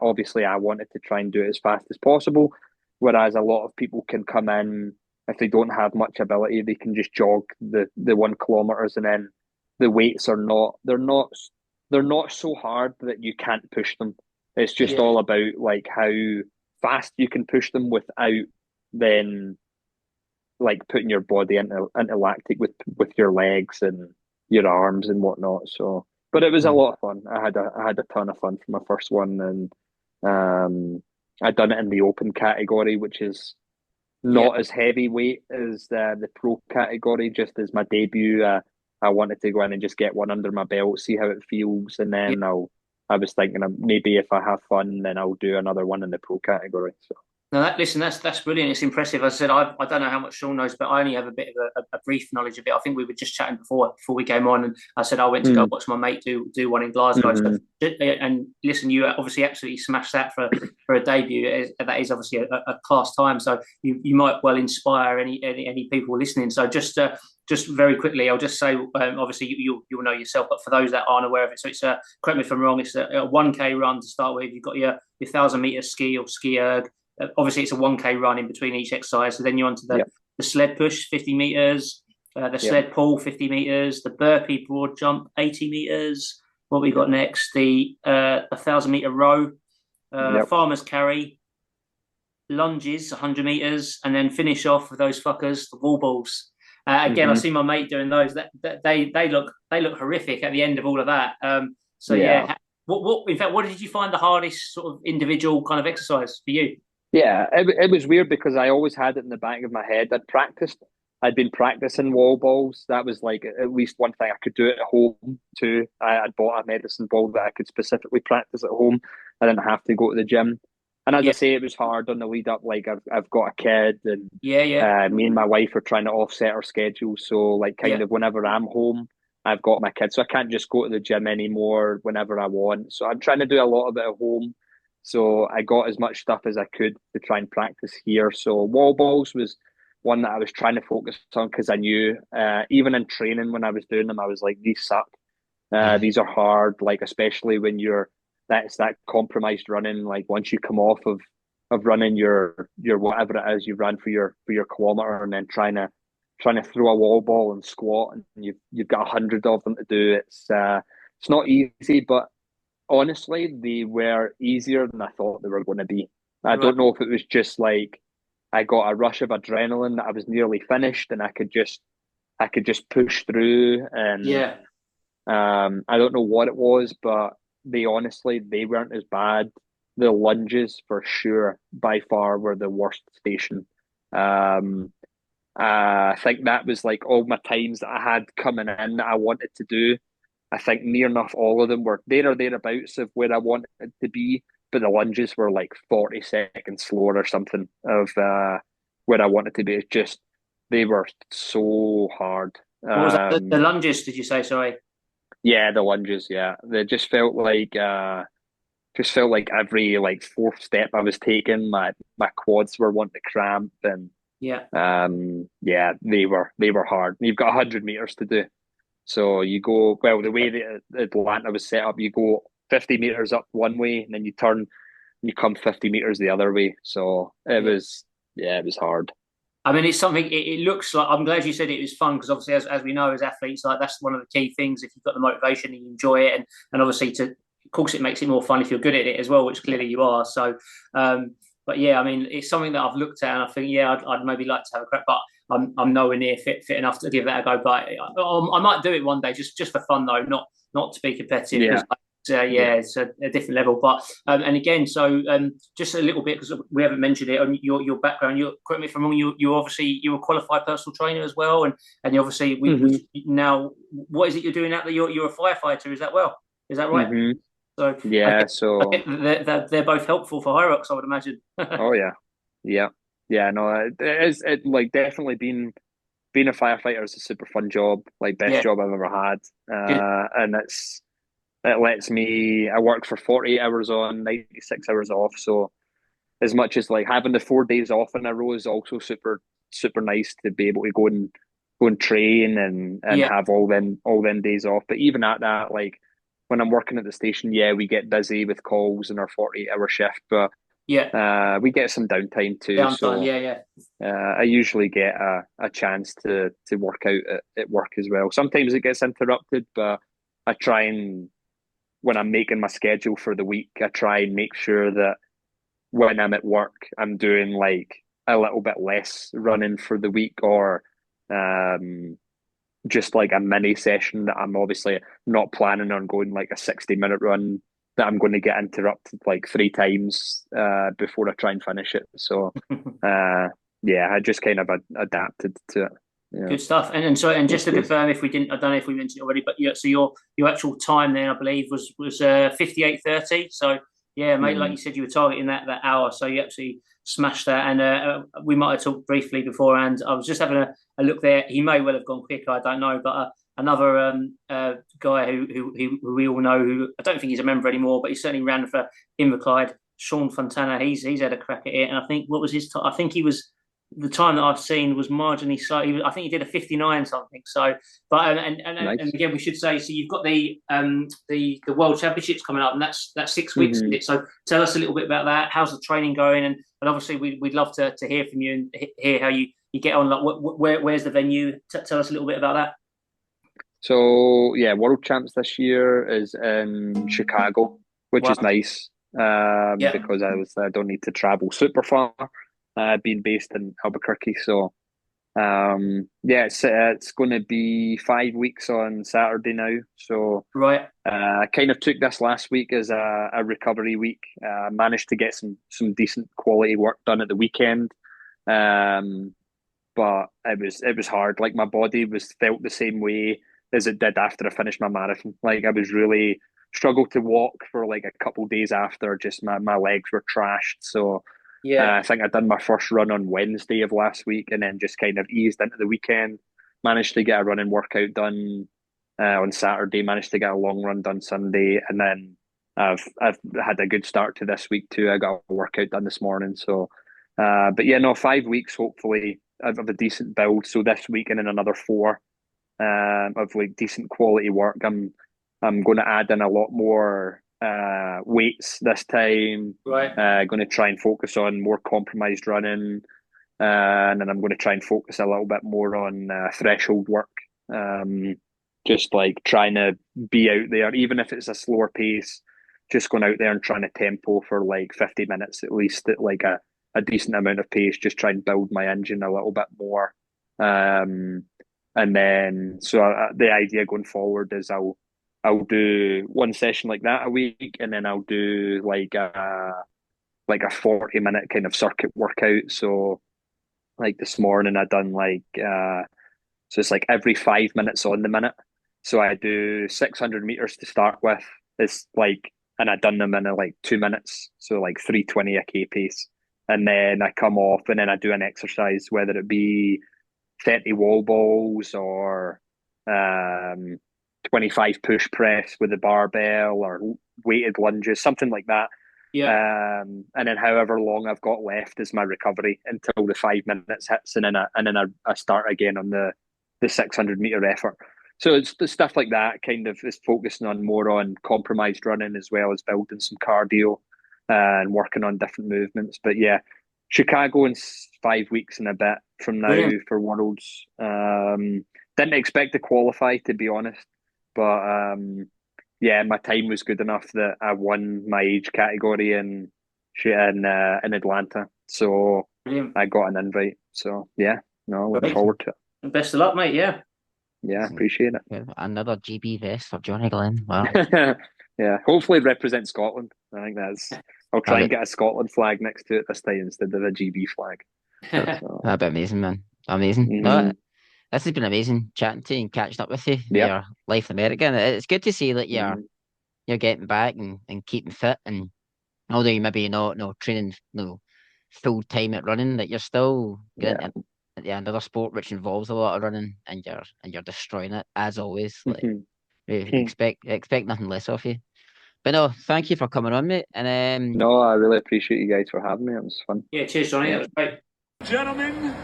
Obviously, I wanted to try and do it as fast as possible, whereas a lot of people can come in if they don't have much ability, they can just jog the 1 kilometers, and then the weights are not they're not so hard that you can't push them. It's just all about like how fast you can push them without then like putting your body into lactic with your legs and your arms and whatnot. So, but it was a lot of fun. I had a ton of fun for my first one, and I'd done it in the open category, which is not as heavyweight as the pro category. Just as my debut, I wanted to go in and just get one under my belt, see how it feels, and then I was thinking of maybe if I have fun, then I'll do another one in the pro category. So. No, that's brilliant. It's impressive. As I said, I don't know how much Sean knows, but I only have a bit of a brief knowledge of it. I think we were just chatting before we came on, and I said I went to go watch my mate do one in Glasgow. So, and listen, you obviously absolutely smashed that for a debut. That is obviously a class time. So you might well inspire any people listening. So just very quickly, I'll just say, obviously you'll know yourself, but for those that aren't aware of it, so it's correct me if I'm wrong. It's a 1K run to start with. You've got your 1,000-meter ski or ski erg. Obviously, it's a 1K run in between each exercise. So then you're onto the sled push, 50 meters, the sled pull, 50 meters, the burpee broad jump, 80 meters. What we got next? The 1,000-meter row, farmer's carry, lunges, 100 meters, and then finish off with those fuckers, the wall balls. Again, I see my mate doing those. That they look horrific at the end of all of that. What in fact, what did you find the hardest sort of individual kind of exercise for you? Yeah, it was weird because I always had it in the back of my head. I'd been practicing wall balls. That was like at least one thing I could do at home too. I'd bought a medicine ball that I could specifically practice at home. I didn't have to go to the gym. And as I say, it was hard on the lead up. Like I've got a kid, and me and my wife are trying to offset our schedules. So like kind of whenever I'm home, I've got my kids, so I can't just go to the gym anymore whenever I want. So I'm trying to do a lot of it at home. So I got as much stuff as I could to try and practice here. So wall balls was one that I was trying to focus on because I knew, even in training when I was doing them, I was like, these suck. Yeah. These are hard, like especially when that's that compromised running. Like once you come off of running your whatever it is you ran for your kilometer, and then trying to throw a wall ball and squat, and you've got 100 of them to do. It's not easy, but honestly, they were easier than I thought they were going to be. I Right. don't know if it was just like I got a rush of adrenaline that I was nearly finished and I could just push through, and Yeah. I don't know what it was, but they weren't as bad. The lunges for sure by far were the worst station. Um, I think that was like all my times that I had coming in that I wanted to do. I think near enough all of them were there or thereabouts of where I wanted to be, but the lunges were like 40 seconds slower or something of where I wanted to be. It's just they were so hard. What was that? The lunges, did you say? Sorry. Yeah, the lunges, yeah. They just felt like every like fourth step I was taking, my quads were wanting to cramp, and Yeah. yeah, they were hard. You've got 100 meters to do. So you go, well, the way that Atlanta was set up, you go 50 meters up one way and then you turn and you come 50 meters the other way. So Yeah. it was hard. I mean, it's something. It looks like. I'm glad you said it was fun because obviously, as we know, as athletes, like that's one of the key things. If you've got the motivation and you enjoy it, and obviously, of course, it makes it more fun if you're good at it as well, which clearly you are. So, but yeah, I mean, it's something that I've looked at, and I think, yeah, I'd maybe like to have a crack, but I'm nowhere near fit enough to give that a go. But I might do it one day, just for fun though, not to be competitive Yeah. because yeah, it's a different level. But and again, so just a little bit because we haven't mentioned it on your background. You correct me if I'm wrong. You obviously you're a qualified personal trainer as well, and you obviously we now what is it you're doing out there? You're a firefighter. Is that right? So Yeah. I So, get they're both helpful for HYROX, I would imagine. oh yeah. Yeah. Yeah. No, it like definitely being a firefighter is a super fun job, like best Yeah, job I've ever had. good. And it lets me, I work for 48 hours on, 96 hours off. So, as much as like having the 4 days off in a row is also super nice to be able to go and train and Yeah, have all them days off. But even at that, like when I'm working at the station, yeah, we get busy with calls in our 48-hour shift, but yeah, we get some downtime too. downtime. So Yeah, I usually get a chance to work out at work as well. Sometimes it gets interrupted, but I try and when I'm making my schedule for the week, I try and make sure that when I'm at work, I'm doing like a little bit less running for the week, or um, just like a mini session that I'm obviously not planning on going like a 60-minute run that I'm going to get interrupted like three times before I try and finish it. So yeah. yeah, I just kind of adapted to it. Yeah, Good stuff. And just it's to good. confirm, if we didn't, I don't know if we mentioned it already, but yeah, so your actual time then, I believe, was 58:30. So yeah, mate, like Mm. you said, you were targeting that hour, so you actually smashed that. And we might have talked briefly beforehand. I was just having a look there. He may well have gone quicker, I don't know, but another guy who we all know, who I don't think he's a member anymore, but he certainly ran for Inverclyde, Sean Fontana. He's had a crack at it, and I think what was his time? I think he was the time that I've seen was marginally slow. I think he did a 59 something. So, but and Nice. again, we should say, so you've got the World Championships coming up, and that's 6 weeks. Hmm. So, tell us a little bit about that. How's the training going? And obviously, we'd love to hear from you and hear how you get on. Like, where's the venue? Tell us a little bit about that. So yeah, World Champs this year is in Chicago, which is Wow. nice Yeah. because I don't need to travel super far, being based in Albuquerque. So yeah, it's going to be 5 weeks on Saturday now. So Right. I kind of took this last week as a recovery week. Managed to get some decent quality work done at the weekend. Um, but it was hard. Like my body was felt the same way as it did after I finished my marathon. Like I was really struggled to walk for like a couple of days after. Just my legs were trashed. So Yeah. I think I done my first run on Wednesday of last week, and then just kind of eased into the weekend. Managed to get a running workout done on Saturday. Managed to get a long run done Sunday, and then I've had a good start to this week too. I got a workout done this morning, so but yeah, no, 5 weeks hopefully of a decent build. So this week and then another 4 of like decent quality work. I'm going to add in a lot more weights this time. Right. Going to try and focus on more compromised running, and then I'm going to try and focus a little bit more on threshold work. Just like trying to be out there, even if it's a slower pace. Just going out there and trying to tempo for like 50 minutes at least at like a decent amount of pace. Just try and build my engine a little bit more. And then, so the idea going forward is I'll do one session like that a week, and then I'll do like a 40-minute kind of circuit workout. So like this morning I done like so it's like every 5 minutes on the minute. So I do 600 meters to start with. It's like, and I done them in like 2 minutes, so like 320 a k pace, and then I come off and then I do an exercise, whether it be 30 wall balls or 25 push press with the barbell or weighted lunges, something like that. Yeah. And then however long I've got left is my recovery until the 5 minutes hits, and then I start again on the 600-meter effort. So it's the stuff like that kind of is focusing on more on compromised running as well as building some cardio and working on different movements. But yeah, Chicago in 5 weeks and a bit from now. Brilliant. For Worlds. Didn't expect to qualify, to be honest, but yeah, my time was good enough that I won my age category in Atlanta. So Brilliant. I got an invite. So yeah, no, looking Great. forward to it. Best of luck, mate. Yeah. Yeah, appreciate it. Another GB vest for Jonny Glen. Wow. Yeah, hopefully represent Scotland. I think that's. I'll try and get a Scotland flag next to it this time instead of a GB flag. So, That'd be amazing, man. Amazing. No, this has been amazing chatting to you and catching up with you. Yep. Your life in America. And it's good to see that you're getting back and keeping fit, and although you maybe not training full time at running, that you're still getting another sport which involves a lot of running, and you're destroying it as always. Like we expect nothing less of you. But no, thank you for coming on, mate. And no, I really appreciate you guys for having me. It was fun. Yeah, cheers, Jonny. That was great. Gentlemen,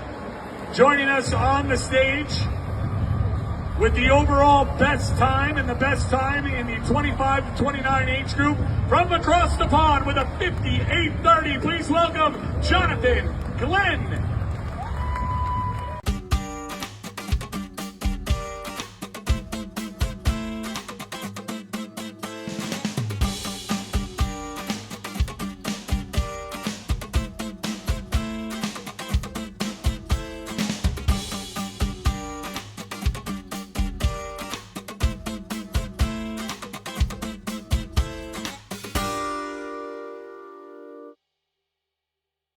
joining us on the stage with the overall best time and the best time in the 25 to 29 age group from across the pond with a 58:30. Please welcome Jonathan Glen.